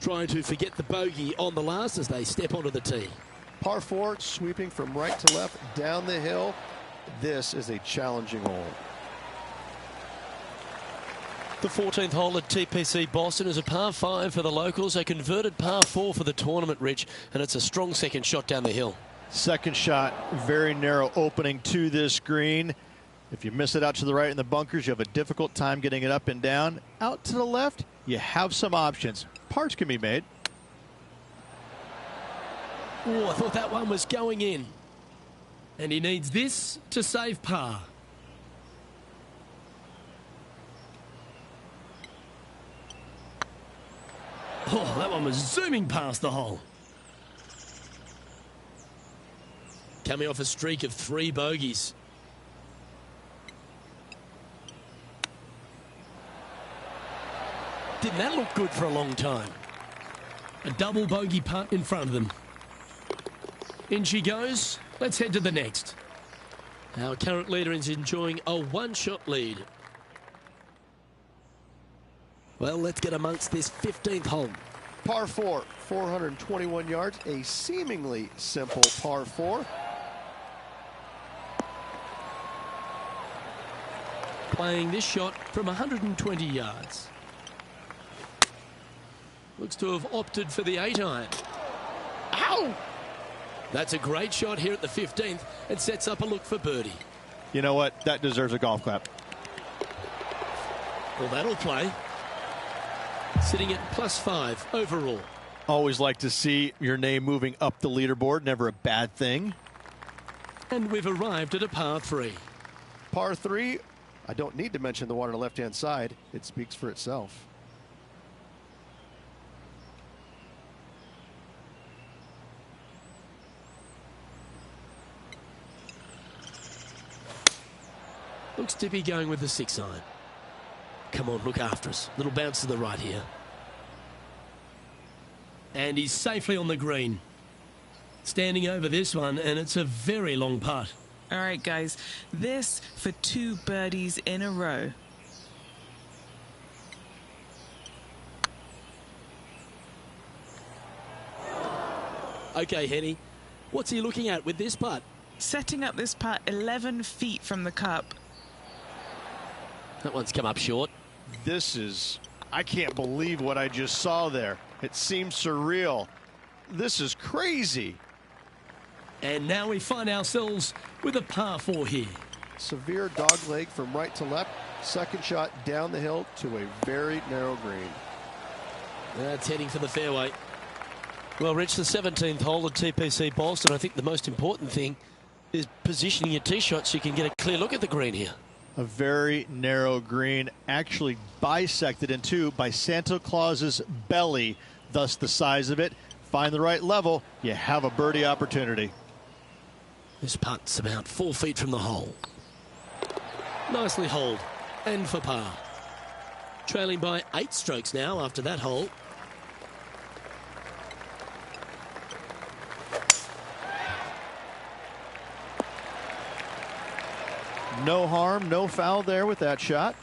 [SPEAKER 1] Trying to forget the bogey on the last as they step onto the tee.
[SPEAKER 2] Par 4, sweeping from right to left down the hill. This is a challenging hole.
[SPEAKER 1] The 14th hole at TPC Boston is a par 5 for the locals, a converted par 4 for the tournament, Rich, and it's a strong second shot down the hill.
[SPEAKER 3] Second shot, very narrow opening to this green. If you miss it out to the right in the bunkers, you have a difficult time getting it up and down. Out to the left, you have some options. Pars can be made.
[SPEAKER 1] Oh, I thought that one was going in. And he needs this to save par. Oh, that one was zooming past the hole. Coming off a streak of 3 bogeys. Didn't that look good for a long time? A double bogey putt in front of them. In she goes. Let's head to the next. Our current leader is enjoying a 1-shot lead. Well, let's get amongst this 15th hole.
[SPEAKER 2] Par 4, 421 yards. A seemingly simple par 4.
[SPEAKER 1] Playing this shot from 120 yards. Looks to have opted for the 8-iron. Ow! That's a great shot here at the 15th and sets up a look for birdie.
[SPEAKER 3] You know what? That deserves a golf clap.
[SPEAKER 1] Well, that'll play. sitting at +5 overall.
[SPEAKER 3] Always like to see your name moving up the leaderboard. Never a bad thing.
[SPEAKER 1] And we've arrived at a par 3.
[SPEAKER 2] Par 3, I don't need to mention the water on the left-hand side. It speaks for itself.
[SPEAKER 1] Looks to be going with the 6-iron. Come on, look after us. Little bounce to the right here. And he's safely on the green. Standing over this one, and it's a very long putt.
[SPEAKER 4] All right, guys, this for 2 birdies in a row.
[SPEAKER 1] Okay, Henny, what's he looking at with this putt?
[SPEAKER 4] Setting up this putt 11 feet from the cup.
[SPEAKER 1] That one's come up short.
[SPEAKER 3] I can't believe what I just saw there. It seems surreal. This is crazy.
[SPEAKER 1] And now we find ourselves with a par 4 here.
[SPEAKER 2] Severe dog leg from right to left. Second shot down the hill to a very narrow green.
[SPEAKER 1] That's heading for the fairway. Well, Rich, the 17th hole at TPC Boston, I think the most important thing is positioning your tee shot so you can get a clear look at the green here.
[SPEAKER 3] A very narrow green, actually bisected in two by Santa Claus's belly, thus the size of it. Find the right level, you have a birdie opportunity.
[SPEAKER 1] This putt's about 4 feet from the hole. Nicely holed, and for par. Trailing by 8 strokes now after that hole.
[SPEAKER 3] No harm, no foul there with that shot.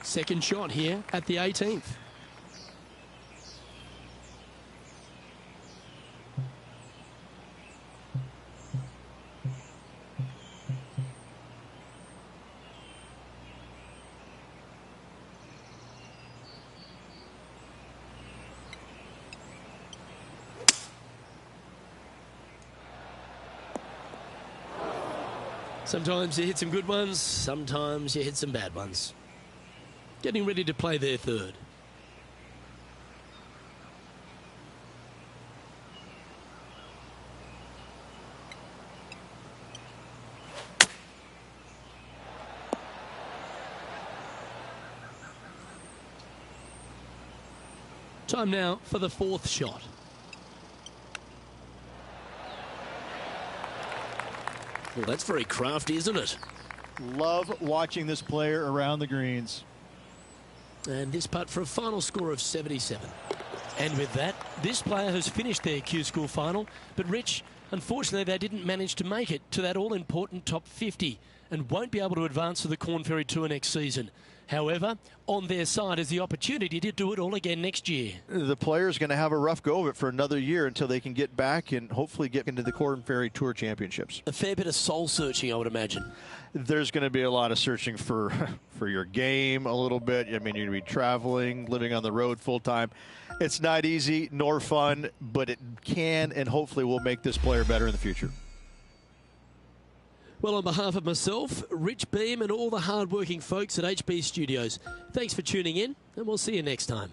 [SPEAKER 1] Second shot here at the 18th. Sometimes you hit some good ones, sometimes you hit some bad ones. Getting ready to play their third. Time now for the 4th shot. Well, that's very crafty, isn't it?
[SPEAKER 3] Love watching this player around the greens.
[SPEAKER 1] And this putt for a final score of 77. And with that, this player has finished their Q School final. But Rich, unfortunately, they didn't manage to make it to that all-important top 50 and won't be able to advance to the Corn Ferry Tour next season. However, on their side is the opportunity to do it all again next year.
[SPEAKER 3] The player's going to have a rough go of it for another year until they can get back and hopefully get into the Corn Ferry Tour Championships.
[SPEAKER 1] A fair bit of soul searching, I would imagine.
[SPEAKER 3] There's going to be a lot of searching for your game a little bit. I mean, you're going to be traveling, living on the road full time. It's not easy nor fun, but it can and hopefully will make this player better in the future.
[SPEAKER 1] Well, on behalf of myself, Rich Beem, and all the hard-working folks at HB Studios, thanks for tuning in, and we'll see you next time.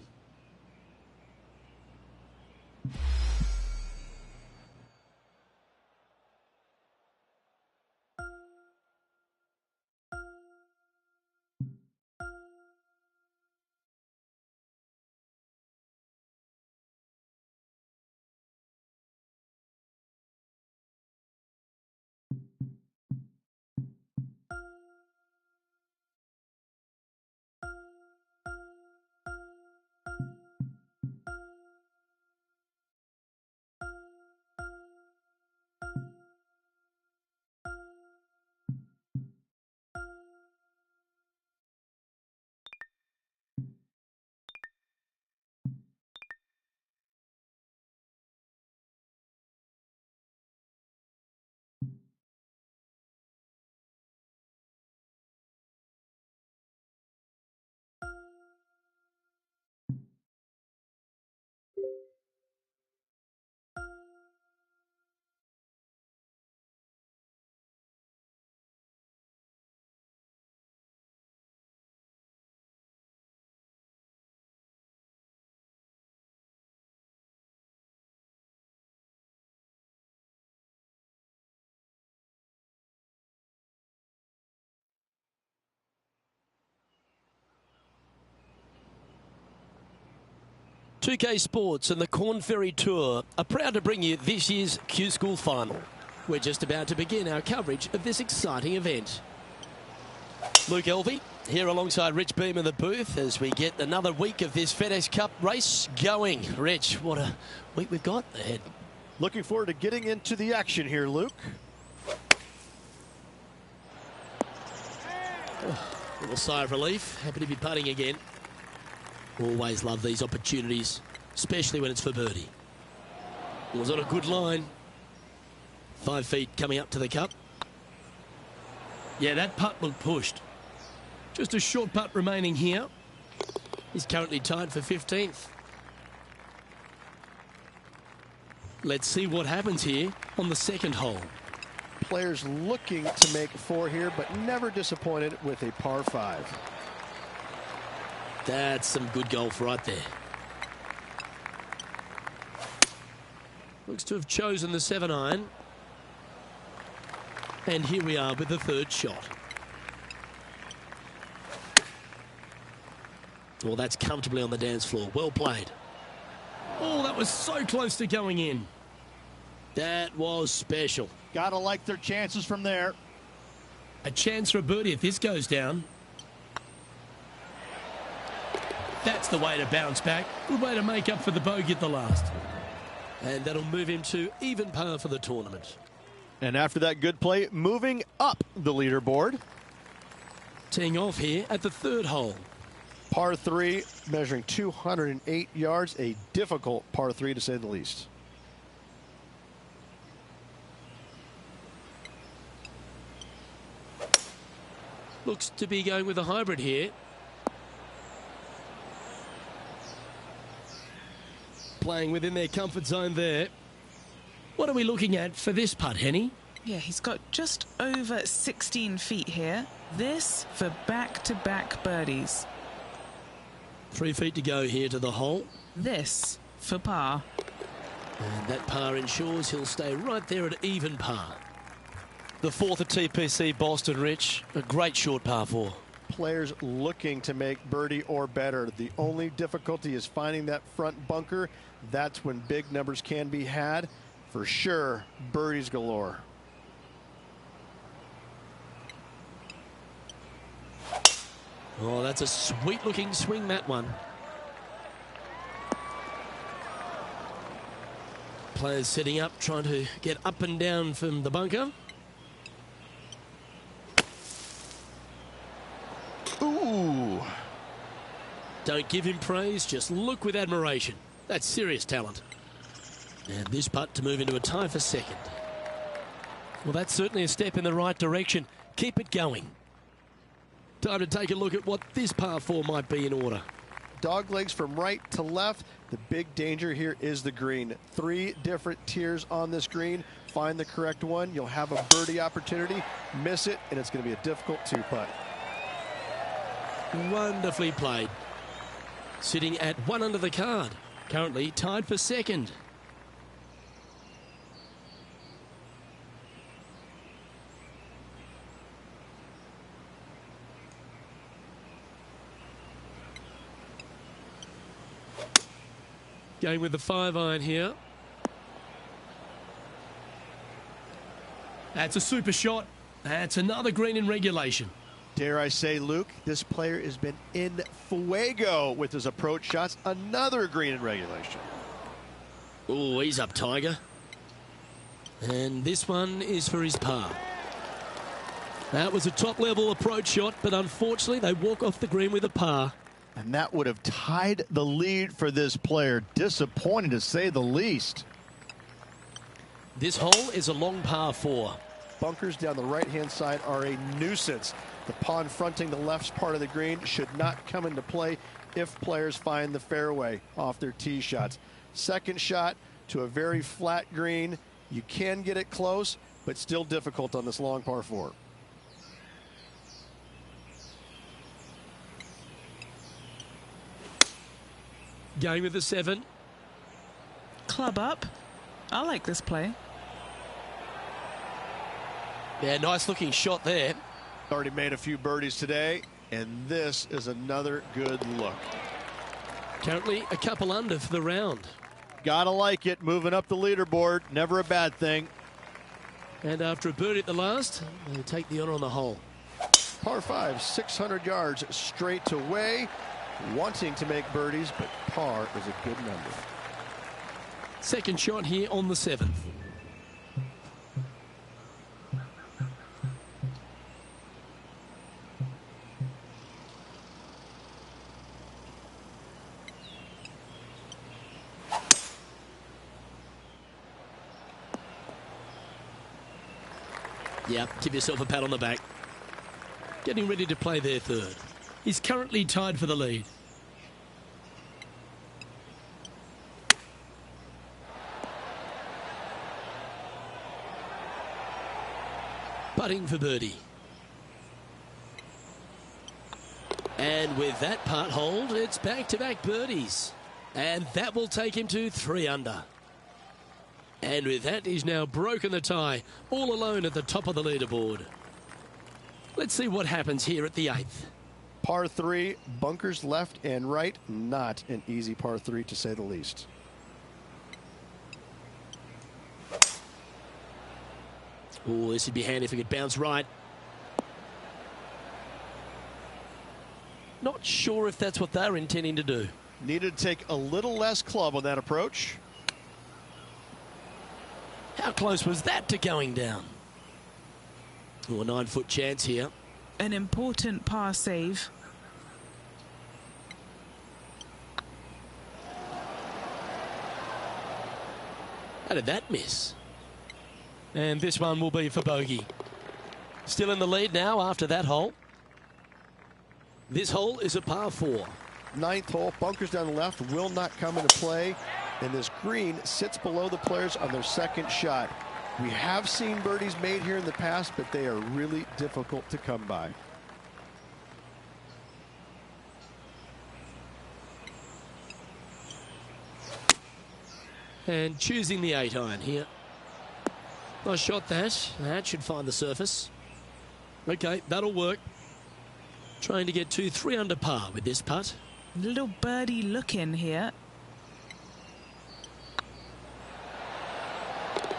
[SPEAKER 1] 2K Sports and the Corn Ferry Tour are proud to bring you this year's Q School Final. We're just about to begin our coverage of this exciting event. Luke Elvey here alongside Rich Beam in the booth as we get another week of this FedEx Cup race going. Rich, what a week we've got ahead.
[SPEAKER 2] Looking forward to getting into the action here, Luke.
[SPEAKER 1] Little sigh of relief. Happy to be putting again. Always love these opportunities, especially when it's for birdie. It was on a good line. 5 feet coming up to the cup. Yeah, that putt looked pushed. Just a short putt remaining here. He's currently tied for 15th. Let's see what happens here on the second hole.
[SPEAKER 2] Players looking to make 4 here, but never disappointed with a par 5.
[SPEAKER 1] That's some good golf right there. Looks to have chosen the 7-iron. And here we are with the third shot. Well, that's comfortably on the dance floor. Well played. Oh, that was so close to going in. That was special.
[SPEAKER 3] Gotta like their chances from there.
[SPEAKER 1] A chance for a birdie if this goes down. That's the way to bounce back. Good way to make up for the bogey at the last. And that'll move him to even par for the tournament.
[SPEAKER 3] And after that good play, moving up the leaderboard.
[SPEAKER 1] Teeing off here at the third hole.
[SPEAKER 2] Par 3, measuring 208 yards. A difficult par 3 to say the least.
[SPEAKER 1] Looks to be going with a hybrid here. Playing within their comfort zone there. What are we looking at for this putt, Henny?
[SPEAKER 4] Yeah, he's got just over 16 feet here. This for back-to-back birdies.
[SPEAKER 1] 3 feet to go here to the hole.
[SPEAKER 4] This for par.
[SPEAKER 1] And that par ensures he'll stay right there at even par. The fourth at TPC Boston, Rich. A great short par 4.
[SPEAKER 2] Players looking to make birdie or better. The only difficulty is finding that front bunker. That's when big numbers can be had. For sure, birdies galore.
[SPEAKER 1] Oh, that's a sweet-looking swing, that one. Players setting up, trying to get up and down from the bunker.
[SPEAKER 2] Ooh.
[SPEAKER 1] Don't give him praise, just look with admiration. That's serious talent. And this putt to move into a tie for second. Well, that's certainly a step in the right direction. Keep it going. Time to take a look at what this par 4 might be in order.
[SPEAKER 2] Dog legs from right to left. The big danger here is the green. 3 different tiers on this green. Find the correct one. You'll have a birdie opportunity. Miss it, and it's going to be a difficult 2-putt.
[SPEAKER 1] Wonderfully played. Sitting at 1 under the card. Currently tied for second. Going with the 5-iron here. That's a super shot. That's another green in regulation.
[SPEAKER 2] Dare I say, Luke, this player has been in fuego with his approach shots. Another green in regulation.
[SPEAKER 1] Oh, he's up, Tiger. And this one is for his par. That was a top-level approach shot, but unfortunately they walk off the green with a par.
[SPEAKER 3] And that would have tied the lead for this player. Disappointing to say the least.
[SPEAKER 1] This hole is a long par 4.
[SPEAKER 2] Bunkers down the right-hand side are a nuisance. The pond fronting the left part of the green should not come into play if players find the fairway off their tee shots. Second shot to a very flat green. You can get it close, but still difficult on this long par 4.
[SPEAKER 1] Going with the 7.
[SPEAKER 4] Club up. I like this play.
[SPEAKER 1] Yeah, nice looking shot there.
[SPEAKER 2] Already made a few birdies today, and this is another good look.
[SPEAKER 1] Currently a couple under for the round.
[SPEAKER 3] Gotta like it, moving up the leaderboard, never a bad thing.
[SPEAKER 1] And after a birdie at the last, they take the honour on the hole.
[SPEAKER 2] Par 5, 600 yards straight away. Wanting to make birdies, but par is a good number.
[SPEAKER 1] Second shot here on the 7th. Yeah, give yourself a pat on the back. Getting ready to play their third. He's currently tied for the lead. Putting for birdie. And with that putt hold, it's back-to-back birdies. And that will take him to 3 under. And with that, he's now broken the tie, all alone at the top of the leaderboard. Let's see what happens here at the 8th.
[SPEAKER 2] Par 3, bunkers left and right. Not an easy par 3, to say the least.
[SPEAKER 1] Oh, this would be handy if it could bounce right. Not sure if that's what they're intending to do.
[SPEAKER 3] Needed to take a little less club on that approach.
[SPEAKER 1] How close was that to going down? Oh, a 9-foot chance here.
[SPEAKER 4] An important par save.
[SPEAKER 1] How did that miss? And this one will be for bogey. Still in the lead now after that hole. This hole is a par 4.
[SPEAKER 2] 9th hole, bunkers down the left will not come into play. And this green sits below the players on their second shot. We have seen birdies made here in the past, but they are really difficult to come by.
[SPEAKER 1] And choosing the 8-iron here. Nice shot that. That should find the surface. Okay, that'll work. Trying to get to 3 under par with this putt.
[SPEAKER 4] Little birdie look in here.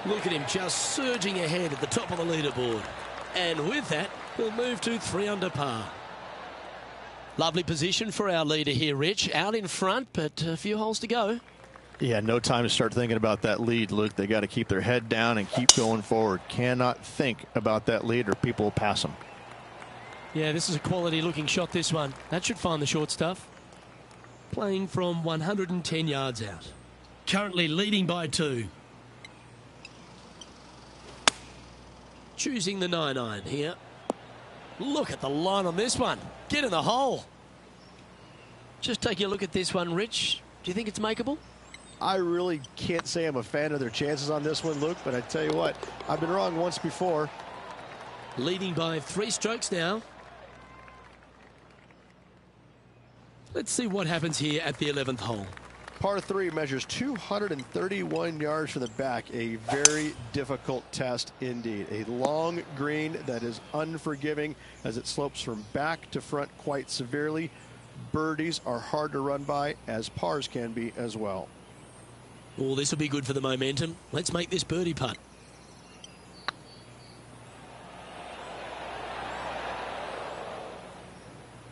[SPEAKER 1] Look at him just surging ahead at the top of the leaderboard. And with that, he'll move to 3 under par. Lovely position for our leader here, Rich. Out in front, but a few holes to go.
[SPEAKER 3] Yeah, no time to start thinking about that lead, Luke. They got to keep their head down and keep going forward. Cannot think about that lead or people will pass them.
[SPEAKER 1] Yeah, this is a quality looking shot, this one. That should find the short stuff. Playing from 110 yards out. Currently leading by 2. Choosing the 9-iron here. Look at the line on this one. Get in the hole. Just taking a look at this one, Rich. Do you think it's makeable?
[SPEAKER 2] I really can't say I'm a fan of their chances on this one, Luke, but I tell you what, I've been wrong once before.
[SPEAKER 1] Leading by 3 strokes now. Let's see what happens here at the 11th hole.
[SPEAKER 2] Par 3 measures 231 yards from the back. A very difficult test indeed. A long green that is unforgiving as it slopes from back to front quite severely. Birdies are hard to run by, as pars can be as well.
[SPEAKER 1] Oh, this will be good for the momentum. Let's make this birdie putt.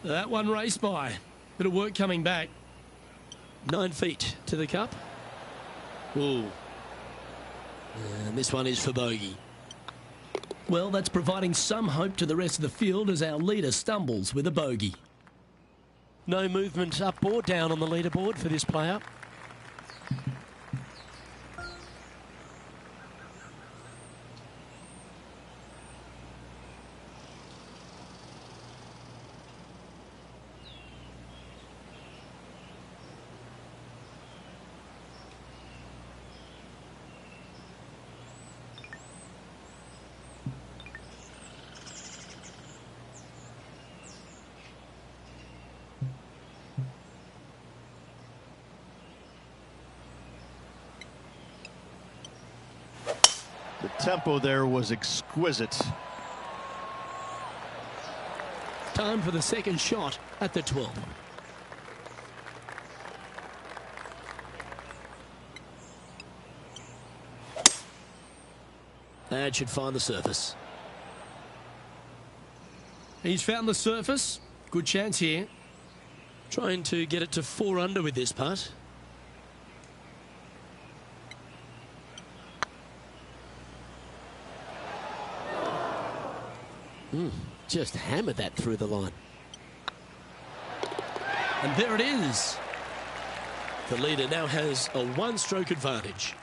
[SPEAKER 1] That one raced by. Bit of work coming back. 9 feet to the cup. Ooh. And this one is for bogey. Well, that's providing some hope to the rest of the field as our leader stumbles with a bogey. No movement up or down on the leaderboard for this player.
[SPEAKER 3] The tempo there was exquisite.
[SPEAKER 1] Time for the second shot at the 12th. That should find the surface.
[SPEAKER 5] He's found the surface. Good chance here.
[SPEAKER 1] Trying to get it to 4 under with this putt. Just hammered that through the line. And there it is. The leader now has a 1-stroke advantage.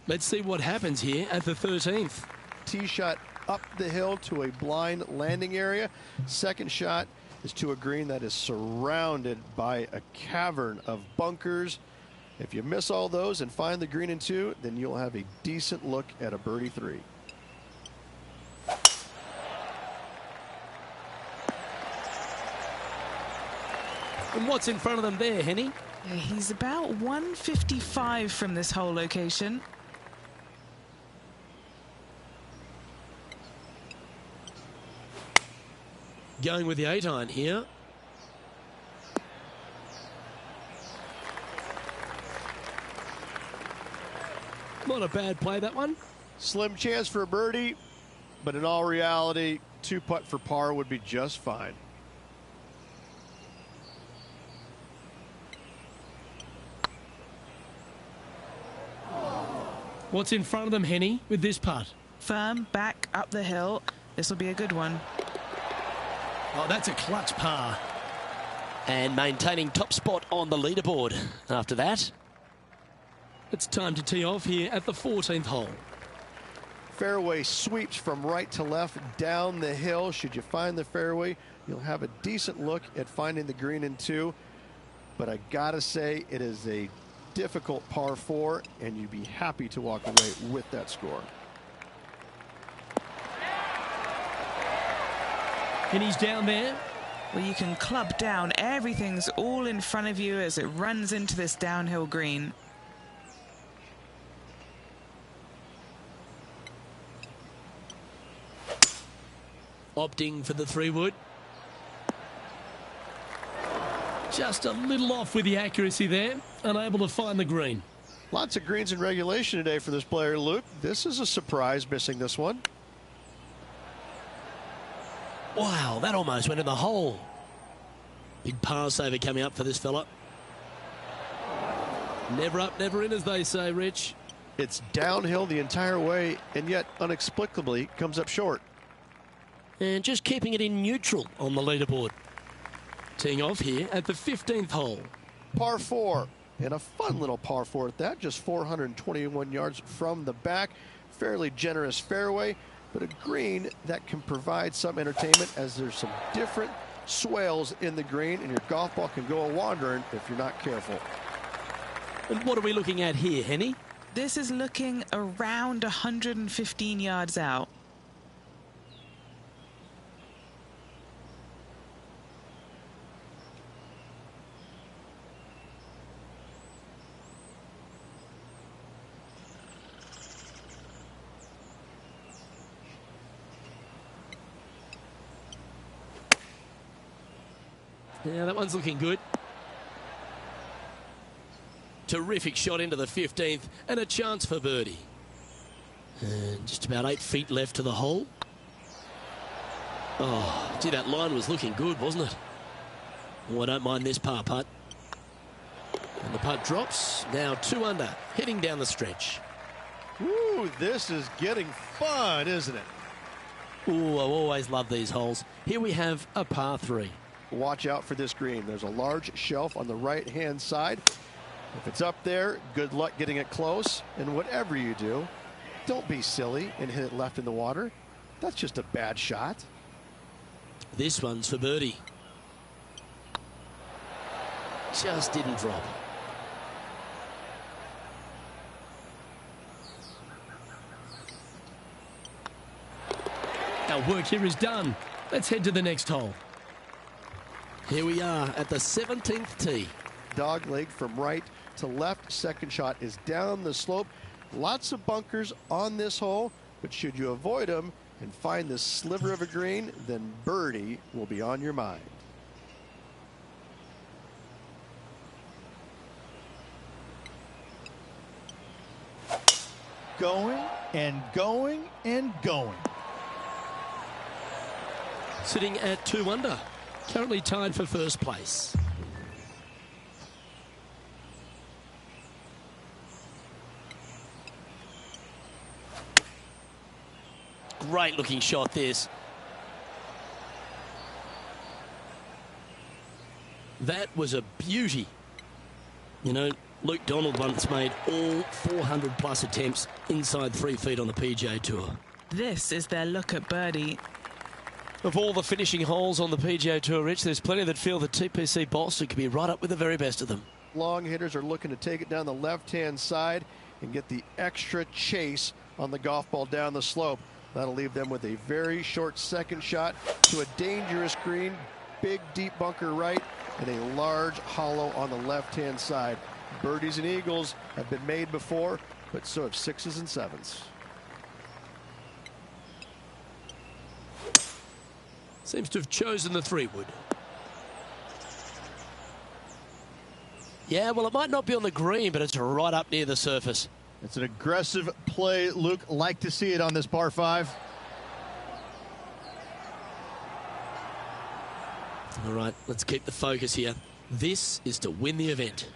[SPEAKER 1] Let's see what happens here at the 13th.
[SPEAKER 2] Tee shot up the hill to a blind landing area. Second shot is to a green that is surrounded by a cavern of bunkers. If you miss all those and find the green in 2, then you'll have a decent look at a birdie 3.
[SPEAKER 1] And what's in front of them there, Henny?
[SPEAKER 4] Yeah, he's about 155 from this hole location.
[SPEAKER 1] Going with the 8-iron here. Not a bad play, that one.
[SPEAKER 2] Slim chance for a birdie, but in all reality, 2-putt for par would be just fine.
[SPEAKER 5] What's in front of them, Henny, with this putt?
[SPEAKER 4] Firm back up the hill. This will be a good one.
[SPEAKER 5] Oh, that's a clutch par.
[SPEAKER 1] And maintaining top spot on the leaderboard after that.
[SPEAKER 5] It's time to tee off here at the 14th hole.
[SPEAKER 2] Fairway sweeps from right to left down the hill. Should you find the fairway, you'll have a decent look at finding the green in 2. But I gotta say, it is a difficult par 4, and you'd be happy to walk away with that score.
[SPEAKER 5] And he's down there.
[SPEAKER 4] Well, you can club down. Everything's all in front of you as it runs into this downhill green.
[SPEAKER 1] Opting for the 3-wood.
[SPEAKER 5] Just a little off with the accuracy there. Unable to find the green.
[SPEAKER 2] Lots of greens in regulation today for this player, Luke. This is a surprise, missing this one.
[SPEAKER 1] Wow, that almost went in the hole. Big par saver coming up for this fella.
[SPEAKER 5] Never up, never in, as they say, Rich.
[SPEAKER 2] It's downhill the entire way, and yet inexplicably comes up short.
[SPEAKER 1] And just keeping it in neutral on the leaderboard. Teeing off here at the 15th hole.
[SPEAKER 2] Par 4, and a fun little par 4 at that, just 421 yards from the back. Fairly generous fairway, but a green that can provide some entertainment as there's some different swales in the green, and your golf ball can go a-wandering if you're not careful.
[SPEAKER 1] And what are we looking at here, Henny?
[SPEAKER 4] This is looking around 115 yards out.
[SPEAKER 1] Yeah, that one's looking good. Terrific shot into the 15th and a chance for birdie. And just about 8 feet left to the hole. Oh, gee, that line was looking good, wasn't it? Oh, I don't mind this par putt. And the putt drops. Now 2 under, heading down the stretch.
[SPEAKER 2] Ooh, this is getting fun, isn't it?
[SPEAKER 1] Ooh, I always love these holes. Here we have a par 3.
[SPEAKER 2] Watch out for this green. There's a large shelf on the right-hand side. If it's up there, good luck getting it close. And whatever you do, don't be silly and hit it left in the water. That's just a bad shot.
[SPEAKER 1] This one's for birdie. Just didn't drop.
[SPEAKER 5] Our work here is done. Let's head to the next hole.
[SPEAKER 1] Here we are at the 17th tee.
[SPEAKER 2] Dog leg from right to left. Second shot is down the slope. Lots of bunkers on this hole, but should you avoid them and find this sliver of a green, then birdie will be on your mind.
[SPEAKER 3] going and going and going.
[SPEAKER 1] Sitting at 2 under. Currently tied for first place. Great looking shot this. That was a beauty. You know, Luke Donald once made all 400 plus attempts inside 3 feet on the PGA Tour.
[SPEAKER 4] This is their look at birdie.
[SPEAKER 1] Of all the finishing holes on the PGA Tour, Rich, there's plenty that feel that TPC Boston could be right up with the very best of them.
[SPEAKER 2] Long hitters are looking to take it down the left-hand side and get the extra chase on the golf ball down the slope. That'll leave them with a very short second shot to a dangerous green, big deep bunker right, and a large hollow on the left-hand side. Birdies and eagles have been made before, but so have 6s and 7s.
[SPEAKER 1] Seems to have chosen the 3-wood. Yeah, well, it might not be on the green, but it's right up near the surface.
[SPEAKER 3] It's an aggressive play, Luke. Like to see it on this par 5.
[SPEAKER 1] All right, let's keep the focus here. This is to win the event.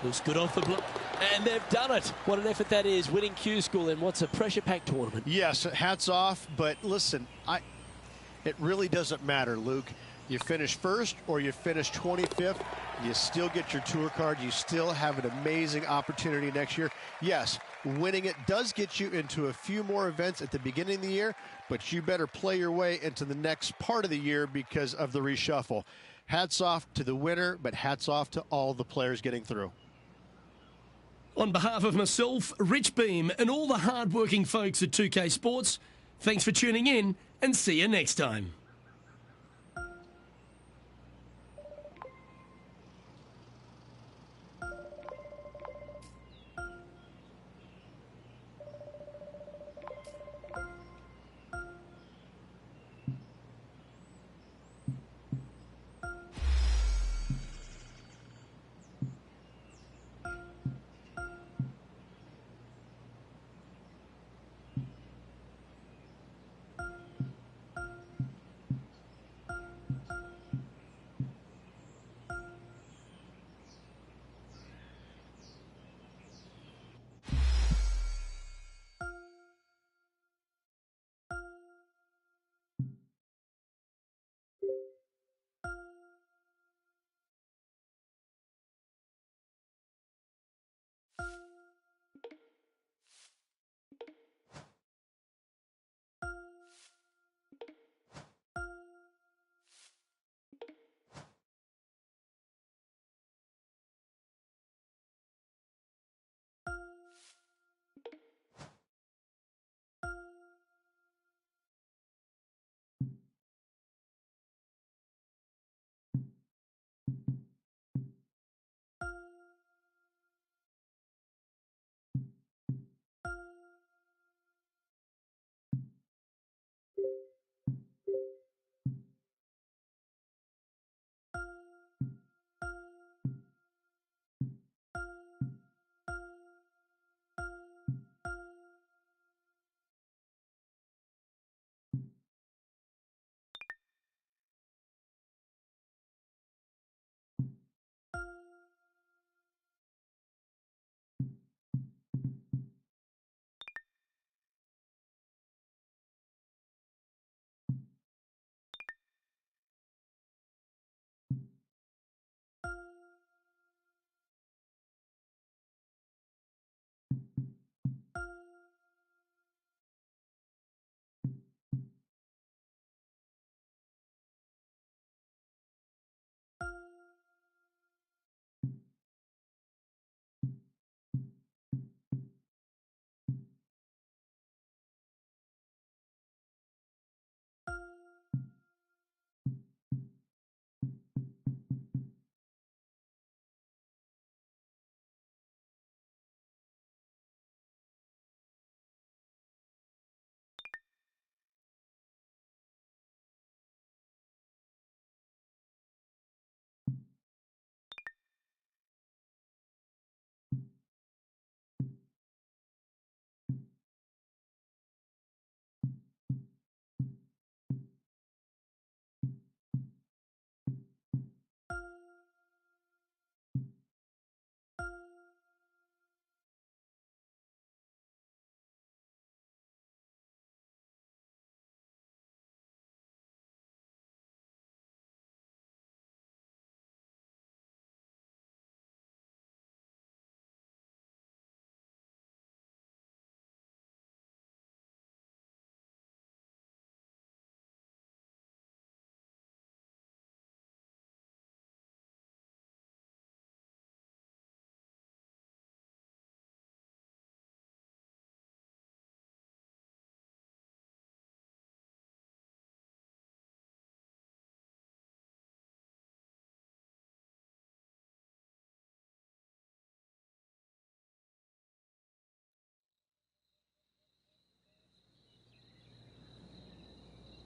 [SPEAKER 1] Looks good off the block. And they've done it. What an effort that is, winning Q School in what's a pressure-packed tournament.
[SPEAKER 2] Yes, hats off, but listen, it really doesn't matter, Luke. You finish first or you finish 25th, you still get your tour card. You still have an amazing opportunity next year. Yes, winning it does get you into a few more events at the beginning of the year, but you better play your way into the next part of the year because of the reshuffle. Hats off to the winner, but hats off to all the players getting through.
[SPEAKER 5] On behalf of myself, Rich Beam, and all the hard-working folks at 2K Sports, thanks for tuning in, and see you next time.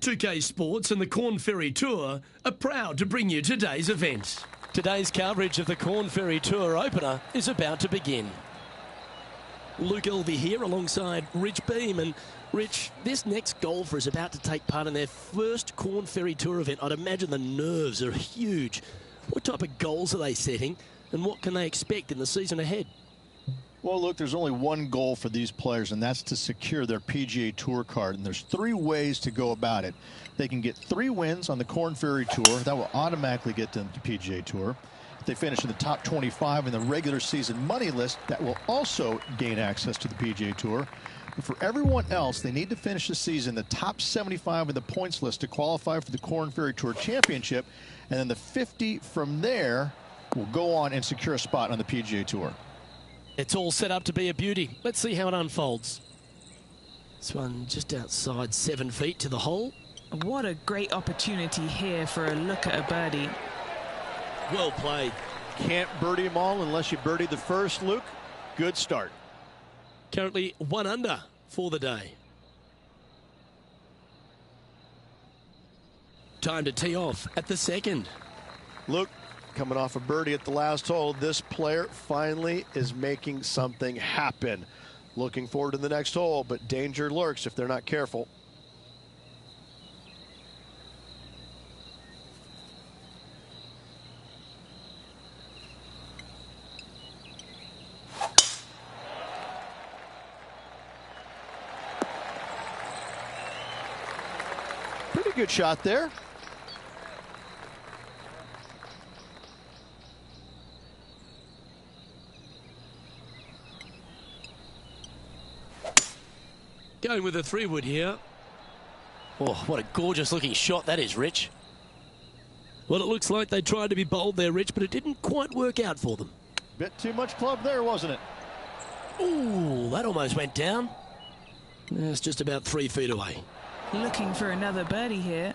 [SPEAKER 5] 2K Sports and the Corn Ferry Tour are proud to bring you today's event.
[SPEAKER 1] Today's coverage of the Corn Ferry Tour opener is about to begin. Luke Elvey here alongside Rich Beem. And Rich, this next golfer is about to take part in their first Corn Ferry Tour event. I'd imagine the nerves are huge. What type of goals are they setting, and what can they expect in the season ahead?
[SPEAKER 3] Well, look, there's only one goal for these players, and that's to secure their PGA Tour card. And there's 3 ways to go about it. They can get 3 wins on the Corn Ferry Tour. That will automatically get them to PGA Tour. If they finish in the top 25 in the regular season money list, that will also gain access to the PGA Tour. But for everyone else, they need to finish the season in the top 75 in the points list to qualify for the Corn Ferry Tour Championship. And then the 50 from there will go on and secure a spot on the PGA Tour.
[SPEAKER 1] It's all set up to be a beauty. Let's see how it unfolds. This one just outside 7 feet to the hole.
[SPEAKER 4] What a great opportunity here for a look at a birdie.
[SPEAKER 1] Well played.
[SPEAKER 3] Can't birdie them all unless you birdie the first, Luke. Good start.
[SPEAKER 1] Currently 1 under for the day. Time to tee off at the second.
[SPEAKER 2] Luke, coming off a birdie at the last hole, this player finally is making something happen. Looking forward to the next hole, but danger lurks if they're not careful.
[SPEAKER 3] Pretty good shot there.
[SPEAKER 1] Going with a 3-wood here. Oh, what a gorgeous looking shot that is, Rich. Well, it looks like they tried to be bold there, Rich, but it didn't quite work out for them.
[SPEAKER 3] Bit too much club there, wasn't it?
[SPEAKER 1] Ooh, that almost went down. It's just about 3 feet away.
[SPEAKER 4] Looking for another birdie here.